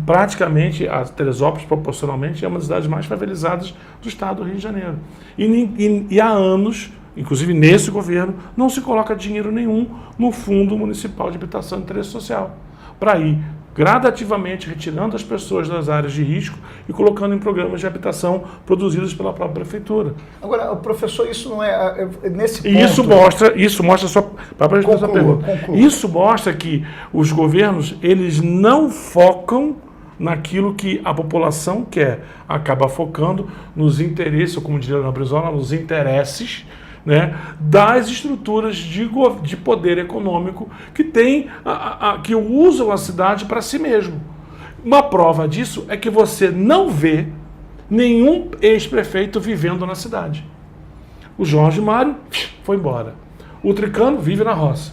praticamente, a Teresópolis proporcionalmente é uma das cidades mais favelizadas do estado do Rio de Janeiro. E há anos, inclusive nesse governo, não se coloca dinheiro nenhum no Fundo Municipal de Habitação de Interesse Social, para ir gradativamente retirando as pessoas das áreas de risco e colocando em programas de habitação produzidos pela própria prefeitura. Agora, professor, isso não é nesse ponto... Isso mostra só para responder a pergunta. Isso mostra que os governos, eles não focam naquilo que a população quer, acaba focando nos interesses, ou como diria na Brizola, nos interesses, né, das estruturas de poder econômico que que usam a cidade para si mesmo. Uma prova disso é que você não vê nenhum ex-prefeito vivendo na cidade. O Jorge Mário foi embora. O Tricano vive na roça.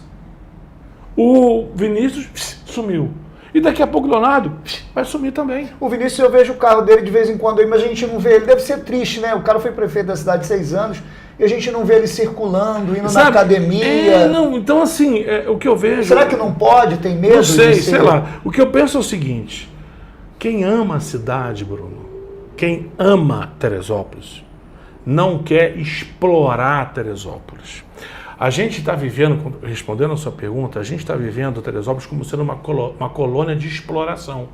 O Vinícius sumiu. E daqui a pouco o Leonardo vai sumir também. O Vinícius, eu vejo o carro dele de vez em quando aí, mas a gente não vê ele. Deve ser triste, né? O cara foi prefeito da cidade 6 anos e a gente não vê ele circulando, indo na academia. Então assim, o que eu vejo... Será que não pode? Tem medo? Não sei lá. O que eu penso é o seguinte, quem ama a cidade, Bruno, quem ama Teresópolis, não quer explorar Teresópolis. A gente está vivendo, respondendo a sua pergunta, a gente está vivendo Teresópolis como sendo uma colônia de exploração.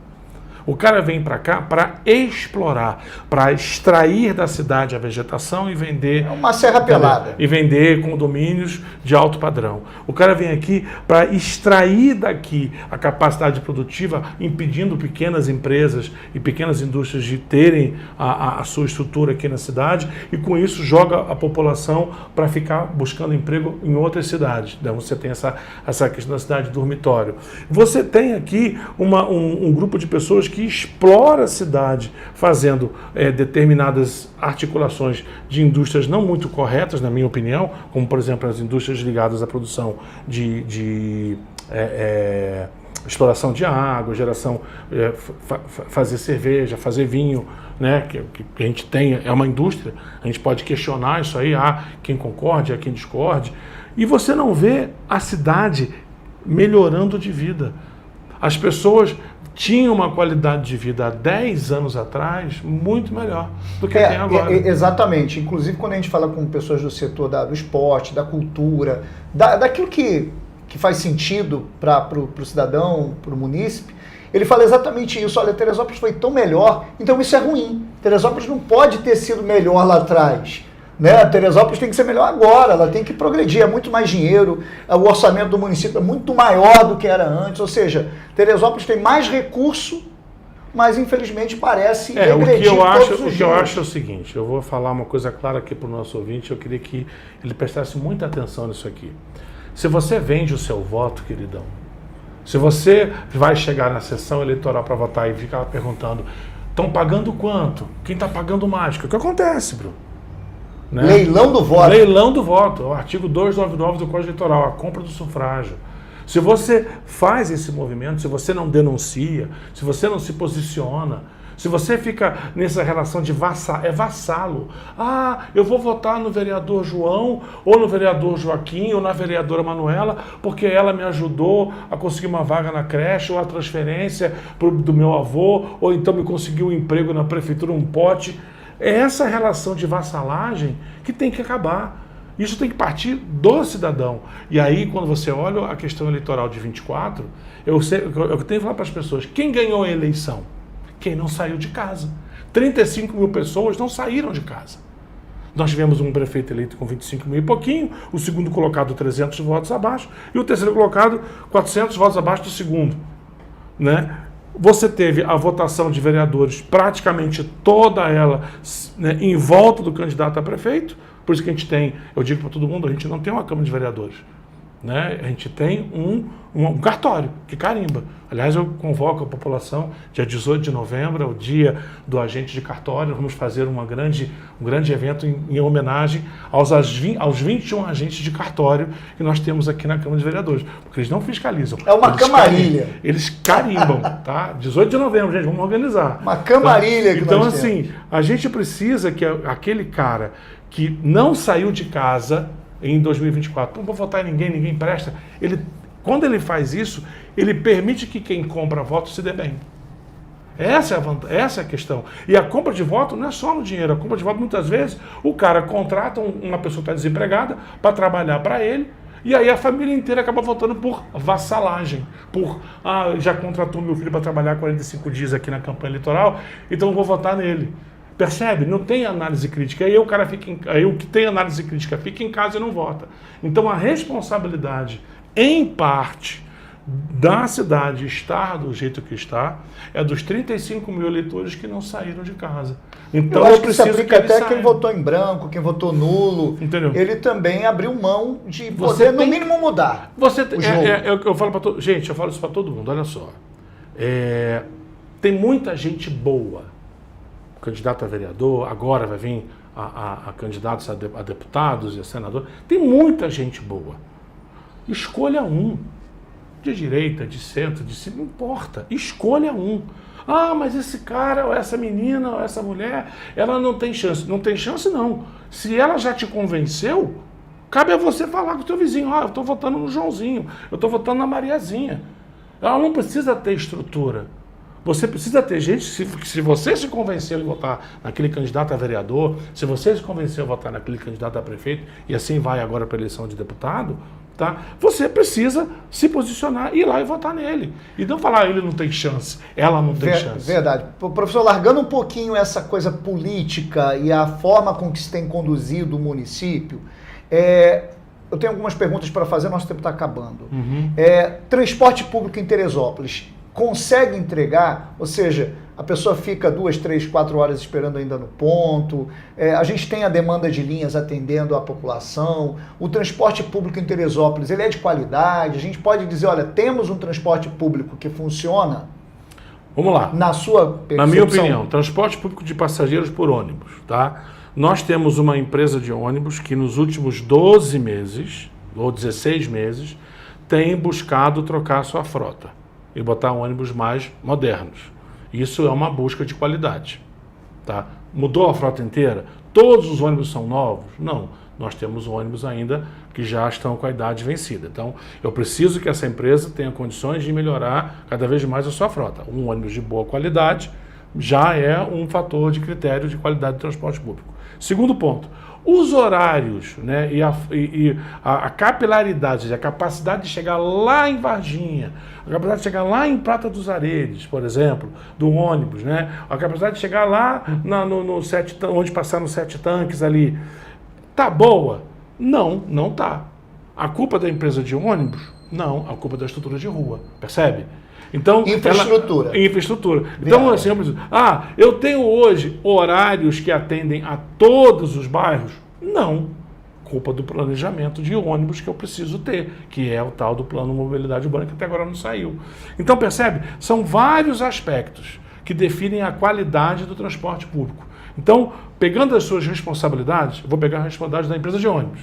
O cara vem para cá para explorar, para extrair da cidade a vegetação e vender... É uma serra pelada. E vender condomínios de alto padrão. O cara vem aqui para extrair daqui a capacidade produtiva, impedindo pequenas empresas e pequenas indústrias de terem a sua estrutura aqui na cidade, e com isso joga a população para ficar buscando emprego em outras cidades. Então você tem essa questão da cidade dormitório. Você tem aqui um grupo de pessoas que explora a cidade fazendo determinadas articulações de indústrias não muito corretas, na minha opinião, como, por exemplo, as indústrias ligadas à produção de exploração de água, geração, fazer cerveja, fazer vinho, né, que a gente tem, é uma indústria, a gente pode questionar isso aí, há quem concorde, há quem discorde, e você não vê a cidade melhorando de vida. As pessoas tinham uma qualidade de vida há 10 anos atrás muito melhor do que tem agora. Exatamente. Inclusive, quando a gente fala com pessoas do setor do esporte, da cultura, daquilo que faz sentido para o cidadão, para o munícipe, ele fala exatamente isso. Olha, Teresópolis foi tão melhor, então isso é ruim. Teresópolis não pode ter sido melhor lá atrás. Né? Teresópolis tem que ser melhor agora, ela tem que progredir, é muito mais dinheiro, o orçamento do município é muito maior do que era antes, ou seja, Teresópolis tem mais recurso, mas infelizmente parece regredir todos os dias. O que eu acho é o seguinte, eu vou falar uma coisa clara aqui para o nosso ouvinte, eu queria que ele prestasse muita atenção nisso aqui. Se você vende o seu voto, queridão, se você vai chegar na sessão eleitoral para votar e ficar perguntando, estão pagando quanto? Quem está pagando mais? O que acontece, Bruno? Né? Leilão do voto. Leilão do voto, o artigo 299 do Código Eleitoral, a compra do sufrágio. Se você faz esse movimento, se você não denuncia, se você não se posiciona, se você fica nessa relação de vassalo. Ah, eu vou votar no vereador João, ou no vereador Joaquim, ou na vereadora Manuela, porque ela me ajudou a conseguir uma vaga na creche, ou a transferência do meu avô, ou então me conseguiu um emprego na prefeitura, um pote. É essa relação de vassalagem que tem que acabar. Isso tem que partir do cidadão. E aí, quando você olha a questão eleitoral de 24, eu tenho que falar para as pessoas, quem ganhou a eleição? Quem não saiu de casa. 35 mil pessoas não saíram de casa. Nós tivemos um prefeito eleito com 25 mil e pouquinho, o segundo colocado 300 votos abaixo, e o terceiro colocado 400 votos abaixo do segundo. Né? Você teve a votação de vereadores, praticamente toda ela, né, em volta do candidato a prefeito. Por isso que a gente tem, eu digo para todo mundo, a gente não tem uma Câmara de Vereadores. Né? A gente tem um cartório que carimba. Aliás, eu convoco a população, dia 18 de novembro, é o dia do agente de cartório. Vamos fazer um grande evento em homenagem aos 21 agentes de cartório que nós temos aqui na Câmara de Vereadores. Porque eles não fiscalizam. É uma camarilha. Eles carimbam, tá? 18 de novembro, gente, vamos organizar. Uma camarilha que então, nós assim, temos. A gente precisa que aquele cara que não saiu de casa em 2024, não vou votar em ninguém presta, quando ele faz isso, ele permite que quem compra voto se dê bem. Essa é a questão. E a compra de voto não é só no dinheiro, a compra de voto muitas vezes, o cara contrata uma pessoa que está desempregada para trabalhar para ele, e aí a família inteira acaba votando por vassalagem, já contratou meu filho para trabalhar 45 dias aqui na campanha eleitoral, então eu vou votar nele. Percebe? Não tem análise crítica. Aí o que tem análise crítica fica em casa e não vota. Então a responsabilidade, em parte, da cidade estar do jeito que está, é dos 35 mil eleitores que não saíram de casa. Então eu acho que isso aplica até quem votou em branco, quem votou nulo. Entendeu? Ele também abriu mão de poder, no mínimo, mudar o jogo. Eu falo para gente, eu falo isso para todo mundo. Olha só. Tem muita gente boa. Candidato a vereador, agora vai vir a candidatos a deputados e a senador. Tem muita gente boa. Escolha um. De direita, de centro, de cima, não importa. Escolha um. Ah, mas esse cara, ou essa menina, ou essa mulher, ela não tem chance. Não tem chance, não. Se ela já te convenceu, cabe a você falar com o teu vizinho. Eu estou votando no Joãozinho, eu estou votando na Mariazinha. Ela não precisa ter estrutura. Você precisa ter gente, se você se convenceu em votar naquele candidato a vereador, se você se convenceu a votar naquele candidato a prefeito, e assim vai agora para a eleição de deputado, tá? Você precisa se posicionar, ir lá e votar nele. E não falar, ele não tem chance, ela não tem chance. Verdade. Professor, largando um pouquinho essa coisa política e a forma com que se tem conduzido o município, eu tenho algumas perguntas para fazer, nosso tempo está acabando. Transporte público em Teresópolis, consegue entregar? Ou seja, a pessoa fica 2, 3, 4 horas esperando ainda no ponto, a gente tem a demanda de linhas atendendo a população, o transporte público em Teresópolis, ele é de qualidade, a gente pode dizer, olha, temos um transporte público que funciona? Vamos lá. Na sua percepção? Na minha opinião, transporte público de passageiros por ônibus, tá? Nós temos uma empresa de ônibus que nos últimos 12 meses, ou 16 meses, tem buscado trocar a sua frota e botar ônibus mais modernos. Isso é uma busca de qualidade. Tá? Mudou a frota inteira? Todos os ônibus são novos? Não. Nós temos ônibus ainda que já estão com a idade vencida. Então, eu preciso que essa empresa tenha condições de melhorar cada vez mais a sua frota. Um ônibus de boa qualidade já é um fator de critério de qualidade de transporte público. Segundo ponto, os horários, né, e a capilaridade, a capacidade de chegar lá em Varginha, a capacidade de chegar lá em Prata dos Aredes, por exemplo, do ônibus, né, a capacidade de chegar lá onde passaram 7 tanques ali, tá boa? Não, não tá. A culpa da empresa de ônibus? Não, a culpa da estrutura de rua, percebe? Então, infraestrutura. Então, assim, eu tenho hoje horários que atendem a todos os bairros? Não. Culpa do planejamento de ônibus que eu preciso ter, que é o tal do Plano Mobilidade Urbana, que até agora não saiu. Então, percebe? São vários aspectos que definem a qualidade do transporte público. Então, pegando as suas responsabilidades, eu vou pegar a responsabilidade da empresa de ônibus.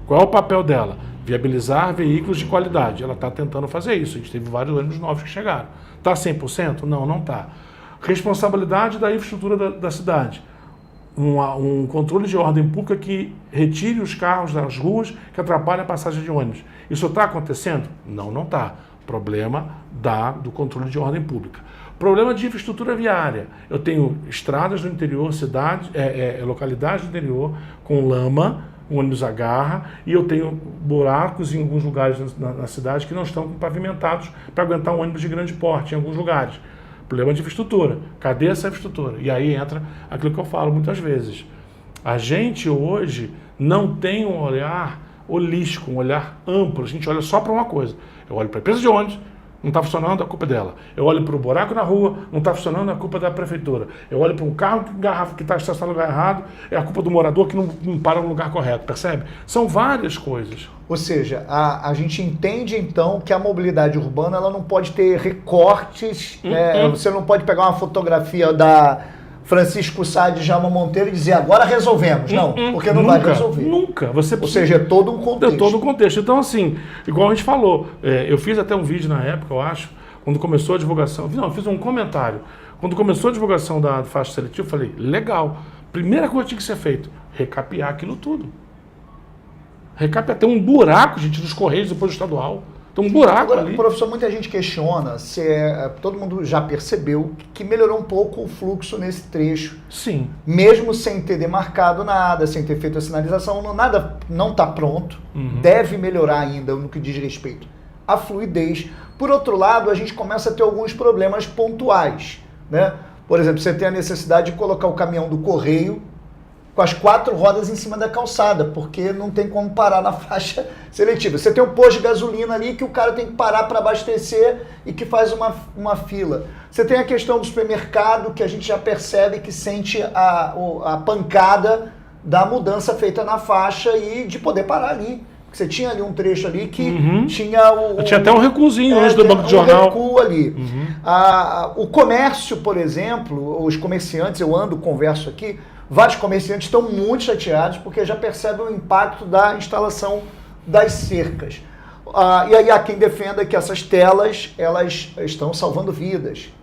Qual é o papel dela? Viabilizar veículos de qualidade. Ela está tentando fazer isso. A gente teve vários ônibus novos que chegaram. Está 100%? Não, não está. Responsabilidade da infraestrutura da cidade. Um controle de ordem pública que retire os carros das ruas que atrapalham a passagem de ônibus. Isso está acontecendo? Não, não está. Problema do controle de ordem pública. Problema de infraestrutura viária. Eu tenho estradas no interior, localidades do interior com lama, o ônibus agarra e eu tenho buracos em alguns lugares na cidade que não estão pavimentados para aguentar um ônibus de grande porte em alguns lugares. Problema de infraestrutura. Cadê essa infraestrutura? E aí entra aquilo que eu falo muitas vezes. A gente hoje não tem um olhar holístico, um olhar amplo. A gente olha só para uma coisa. Eu olho para a empresa de ônibus, não está funcionando, a culpa é dela. Eu olho para o buraco na rua, não está funcionando, a culpa é da prefeitura. Eu olho para um carro que está estacionado no lugar errado, é a culpa do morador que não para no lugar correto, percebe? São várias coisas. Ou seja, a gente entende então que a mobilidade urbana ela não pode ter recortes, você não pode pegar uma fotografia da Francisco Sá de Djalma Monteiro e dizer agora resolvemos. Não, porque não vai resolver. Nunca. Ou seja, é todo um contexto. É todo um contexto. Então, assim, igual a gente falou, eu fiz até um vídeo na época, eu acho, quando começou a divulgação. Não, eu fiz um comentário. Quando começou a divulgação da faixa seletiva, eu falei, legal. Primeira coisa que tinha que ser feito, recapear aquilo tudo. Recapear. Tem um buraco, gente, dos Correios depois do estadual. Tem um buraco agora, ali. Professor, muita gente questiona se todo mundo já percebeu que melhorou um pouco o fluxo nesse trecho. Sim. Mesmo sem ter demarcado nada, sem ter feito a sinalização, nada não está pronto. Deve melhorar ainda no que diz respeito à fluidez. Por outro lado, a gente começa a ter alguns problemas pontuais, né? Por exemplo, você tem a necessidade de colocar o caminhão do correio com as 4 rodas em cima da calçada, porque não tem como parar na faixa seletiva. Você tem um posto de gasolina ali que o cara tem que parar para abastecer e que faz uma fila. Você tem a questão do supermercado, que a gente já percebe que sente a pancada da mudança feita na faixa e de poder parar ali. Você tinha ali um trecho ali que tinha tinha até um recuozinho antes do banco de jornal. Recuo ali. O comércio, por exemplo, os comerciantes, eu converso aqui, vários comerciantes estão muito chateados porque já percebem o impacto da instalação das cercas. E aí há quem defenda que essas telas elas estão salvando vidas.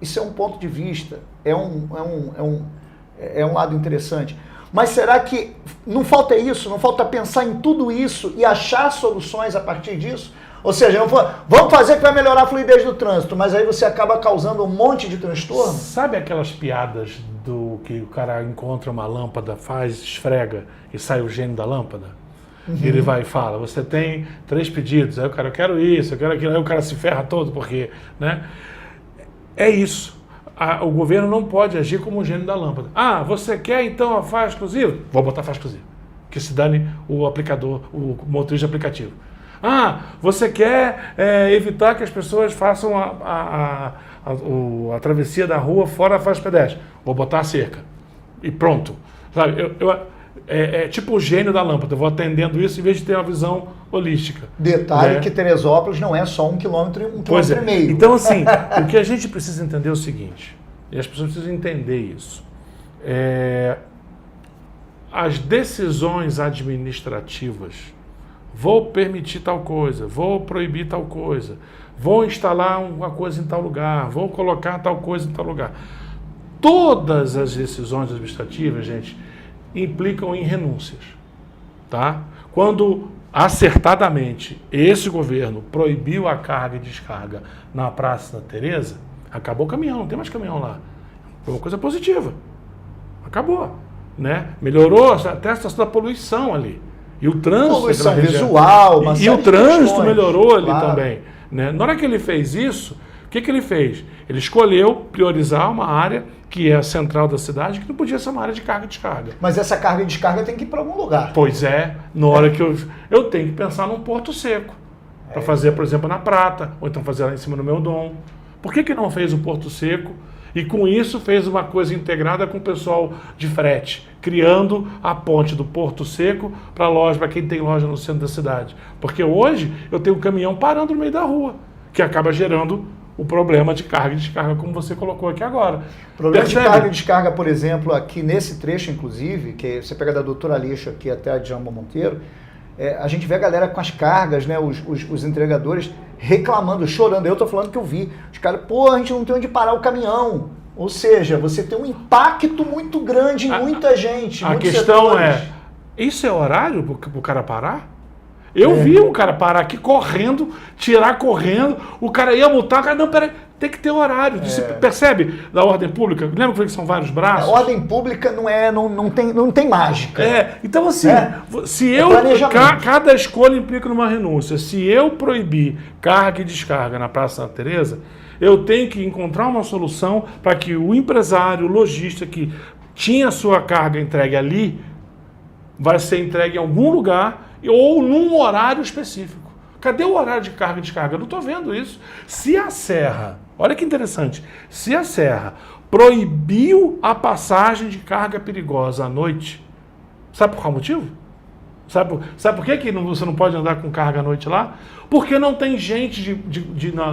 Isso é um ponto de vista, é um lado interessante. Mas será que não falta isso? Não falta pensar em tudo isso e achar soluções a partir disso? Ou seja, vamos fazer que vai melhorar a fluidez do trânsito, mas aí você acaba causando um monte de transtorno? Sabe aquelas piadas do que o cara encontra uma lâmpada, esfrega e sai o gênio da lâmpada? E ele vai e fala, você tem 3 pedidos, aí o cara, eu quero isso, eu quero aquilo, aí o cara se ferra todo, porque, né? É isso. O governo não pode agir como o gênio da lâmpada. Ah, você quer então a faixa exclusiva? Vou botar a faixa exclusiva. Que se dane o aplicador, o motorista de aplicativo. Ah, você quer evitar que as pessoas façam a travessia da rua fora da faixa pedestre? Vou botar a cerca. E pronto. Sabe, é tipo o gênio da lâmpada. Eu vou atendendo isso em vez de ter uma visão holística. Detalhe que Teresópolis não é só 1 quilômetro e 1,5 quilômetro. Então, assim, o que a gente precisa entender é o seguinte, e as pessoas precisam entender isso. As decisões administrativas, vou permitir tal coisa, vou proibir tal coisa, vou instalar uma coisa em tal lugar, vou colocar tal coisa em tal lugar. Todas as decisões administrativas, gente, implicam em renúncias, tá? Quando acertadamente esse governo proibiu a carga e descarga na Praça da Teresa, acabou o caminhão, não tem mais caminhão lá. Foi uma coisa positiva. Acabou, né? Melhorou até a situação da poluição ali. E o trânsito... Poluição visual, uma e o trânsito questões, melhorou ali claro. também. Né? Na hora que ele fez isso, o que ele fez? Ele escolheu priorizar uma área que é a central da cidade, que não podia ser uma área de carga e descarga. Mas essa carga e descarga tem que ir para algum lugar. Pois é, na hora que eu tenho que pensar num porto seco. Para fazer, por exemplo, na Prata, ou então fazer lá em cima no Meudon. Por que não fez o porto seco? E com isso fez uma coisa integrada com o pessoal de frete, criando a ponte do Porto Seco para loja, para quem tem loja no centro da cidade. Porque hoje eu tenho um caminhão parando no meio da rua, que acaba gerando o problema de carga e descarga, como você colocou aqui agora. O problema de carga e descarga, por exemplo, aqui nesse trecho, inclusive, que você pega da Doutora Aleixo aqui até a Djalma Monteiro, a gente vê a galera com as cargas, né, os entregadores reclamando, chorando. Eu tô falando que eu vi. Os caras, a gente não tem onde parar o caminhão. Ou seja, você tem um impacto muito grande em muita gente. A questão setores. Isso é horário pro cara parar? Eu vi um cara parar aqui correndo, tirar correndo, o cara ia multar, o cara, não, peraí, Tem que ter horário. Percebe? Da ordem pública. Lembra que são vários braços? Ordem pública não tem mágica. Então assim, se eu... Cada escolha implica numa renúncia. Se eu proibir carga e descarga na Praça Santa Teresa, eu tenho que encontrar uma solução para que o empresário, o lojista que tinha a sua carga entregue ali, vai ser entregue em algum lugar ou num horário específico. Cadê o horário de carga e descarga? Eu não estou vendo isso. Se a Serra, olha que interessante, se a Serra proibiu a passagem de carga perigosa à noite, sabe por qual motivo? Sabe por que você não pode andar com carga à noite lá? Porque não tem gente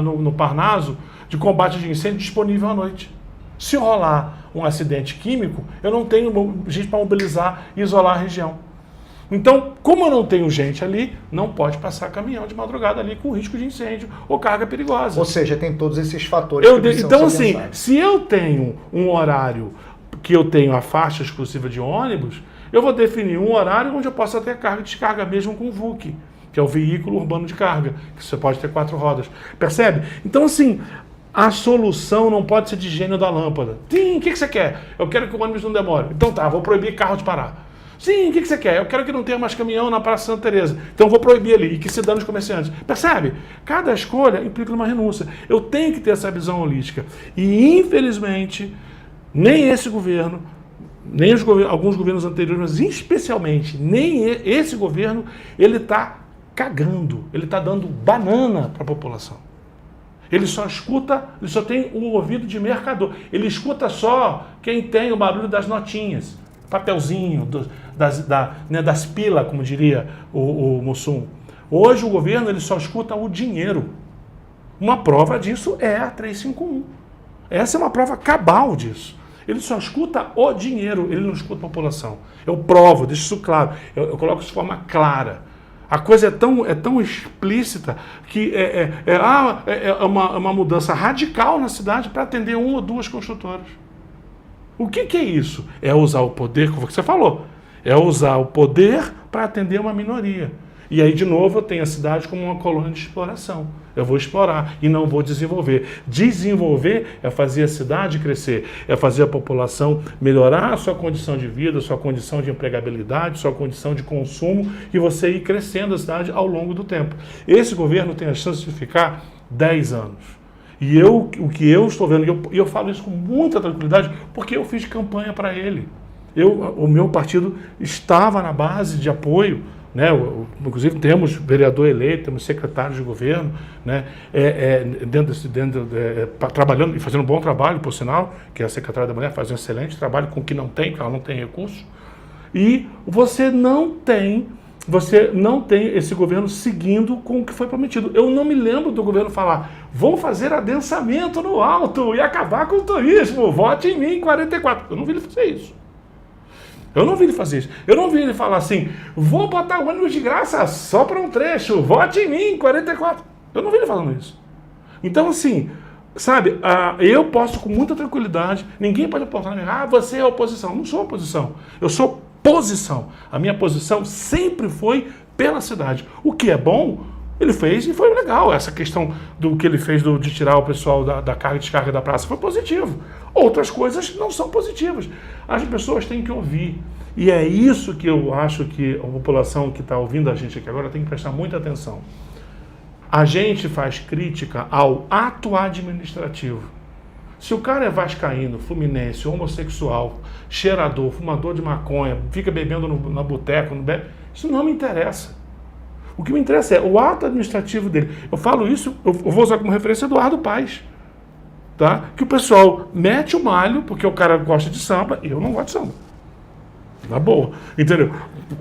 no Parnaso de combate de incêndio disponível à noite. Se rolar um acidente químico, eu não tenho gente para mobilizar e isolar a região. Então, como eu não tenho gente ali, não pode passar caminhão de madrugada ali com risco de incêndio ou carga perigosa. Ou seja, tem todos esses fatores que precisam Então, ser assim, pensados. se eu tenho um horário que eu tenho a faixa exclusiva de ônibus, eu vou definir um horário onde eu possa ter carga e descarga mesmo com o VUC, que é o veículo urbano de carga, que você pode ter 4 rodas. Percebe? Então, assim, a solução não pode ser de gênio da lâmpada. Sim, o que você quer? Eu quero que o ônibus não demore. Então tá, vou proibir carro de parar. Sim, o que você quer? Eu quero que não tenha mais caminhão na Praça Santa Teresa. Então vou proibir ali e que se dane os comerciantes. Percebe? Cada escolha implica numa renúncia. Eu tenho que ter essa visão holística. E infelizmente, nem esse governo, nem alguns governos anteriores, mas especialmente nem esse governo, ele está cagando, ele está dando banana para a população. Ele só escuta, ele só tem o ouvido de mercador. Ele escuta só quem tem o barulho das notinhas, papelzinho, das pilas, como diria o Mussum. Hoje o governo ele só escuta o dinheiro. Uma prova disso é a 351. Essa é uma prova cabal disso. Ele só escuta o dinheiro, ele não escuta a população. Eu provo, deixo isso claro, eu coloco isso de forma clara. A coisa é tão explícita que é uma mudança radical na cidade para atender 1 ou 2 construtoras. O que é isso? É usar o poder, como você falou, é usar o poder para atender uma minoria. E aí, de novo, eu tenho a cidade como uma colônia de exploração. Eu vou explorar e não vou desenvolver. Desenvolver é fazer a cidade crescer, é fazer a população melhorar a sua condição de vida, sua condição de empregabilidade, sua condição de consumo e você ir crescendo a cidade ao longo do tempo. Esse governo tem a chance de ficar 10 anos. E o que eu estou vendo, e eu falo isso com muita tranquilidade, porque eu fiz campanha para ele. O meu partido estava na base de apoio, né? Inclusive temos vereador eleito, temos secretário de governo, né? Trabalhando e fazendo um bom trabalho, por sinal, que a secretária da Mulher faz um excelente trabalho com o que não tem, porque ela não tem recurso. E você não tem esse governo seguindo com o que foi prometido. Eu não me lembro do governo falar, vou fazer adensamento no alto e acabar com o turismo, vote em mim 44. Eu não vi ele fazer isso. Eu não vi ele fazer isso. Eu não vi ele falar assim, vou botar o ônibus de graça só para um trecho, vote em mim 44. Eu não vi ele falando isso. Então, assim, sabe, eu posso com muita tranquilidade, ninguém pode apontar na minha, você é oposição. Eu não sou oposição, eu sou posição. A minha posição sempre foi pela cidade. O que é bom, ele fez e foi legal. Essa questão do que ele fez de tirar o pessoal da carga e descarga da praça foi positivo. Outras coisas não são positivas. As pessoas têm que ouvir. E é isso que eu acho que a população que está ouvindo a gente aqui agora tem que prestar muita atenção. A gente faz crítica ao ato administrativo. Se o cara é vascaíno, fluminense, homossexual, cheirador, fumador de maconha, fica bebendo na boteca, isso não me interessa. O que me interessa é o ato administrativo dele. Eu falo isso, eu vou usar como referência Eduardo Paes. Tá? Que o pessoal mete o malho, porque o cara gosta de samba, e eu não gosto de samba. Na boa, entendeu?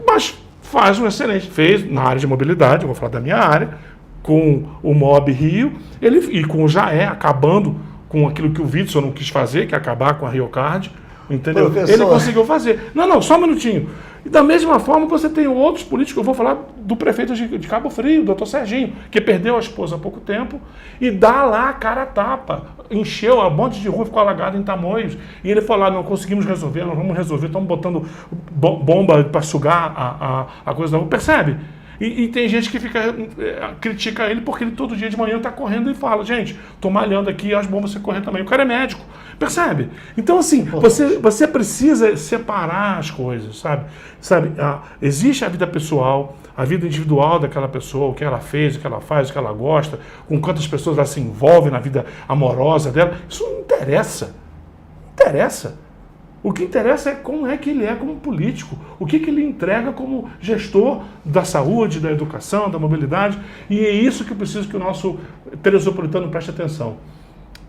Mas faz um excelente, fez na área de mobilidade, eu vou falar da minha área, com o Mob Rio, e com o Jaé, acabando com aquilo que o Witzel não quis fazer, que é acabar com a Rio Card, entendeu? Professor. Ele conseguiu fazer. Não, só um minutinho. E da mesma forma você tem outros políticos, eu vou falar do prefeito de Cabo Frio, o doutor Serginho, que perdeu a esposa há pouco tempo e dá lá a cara a tapa. Encheu a monte de rua, ficou alagado em Tamoios. E ele falou, não conseguimos resolver, nós vamos resolver, estamos botando bomba para sugar a coisa da rua. Percebe? E tem gente que critica ele porque ele todo dia de manhã está correndo e fala, gente, tô malhando aqui, acho bom você correr também. O cara é médico, percebe? Então, assim, você precisa separar as coisas, sabe? Existe a vida pessoal, a vida individual daquela pessoa, o que ela fez, o que ela faz, o que ela gosta, com quantas pessoas ela se envolve na vida amorosa dela. Isso não interessa. Não interessa. O que interessa é como é que ele é como político, o que ele entrega como gestor da saúde, da educação, da mobilidade, e é isso que eu preciso que o nosso teresopolitano preste atenção.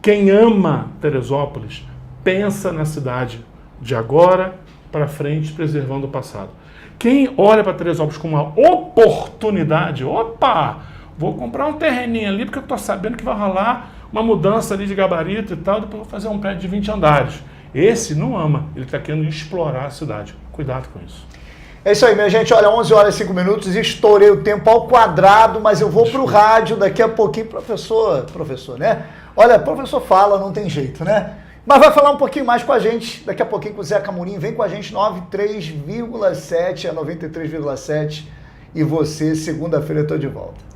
Quem ama Teresópolis, pensa na cidade de agora para frente, preservando o passado. Quem olha para Teresópolis como uma oportunidade, opa, vou comprar um terreninho ali porque eu estou sabendo que vai rolar uma mudança ali de gabarito e tal, depois vou fazer um prédio de 20 andares. Esse não ama, ele está querendo explorar a cidade. Cuidado com isso. É isso aí, minha gente. Olha, 11 horas e 5 minutos, estourei o tempo ao quadrado, mas eu vou para o rádio daqui a pouquinho. Professor, né? Olha, professor fala, não tem jeito, né? Mas vai falar um pouquinho mais com a gente daqui a pouquinho com o Zé Camurim. Vem com a gente, 93,7 a 93,7. E você, segunda-feira, eu estou de volta.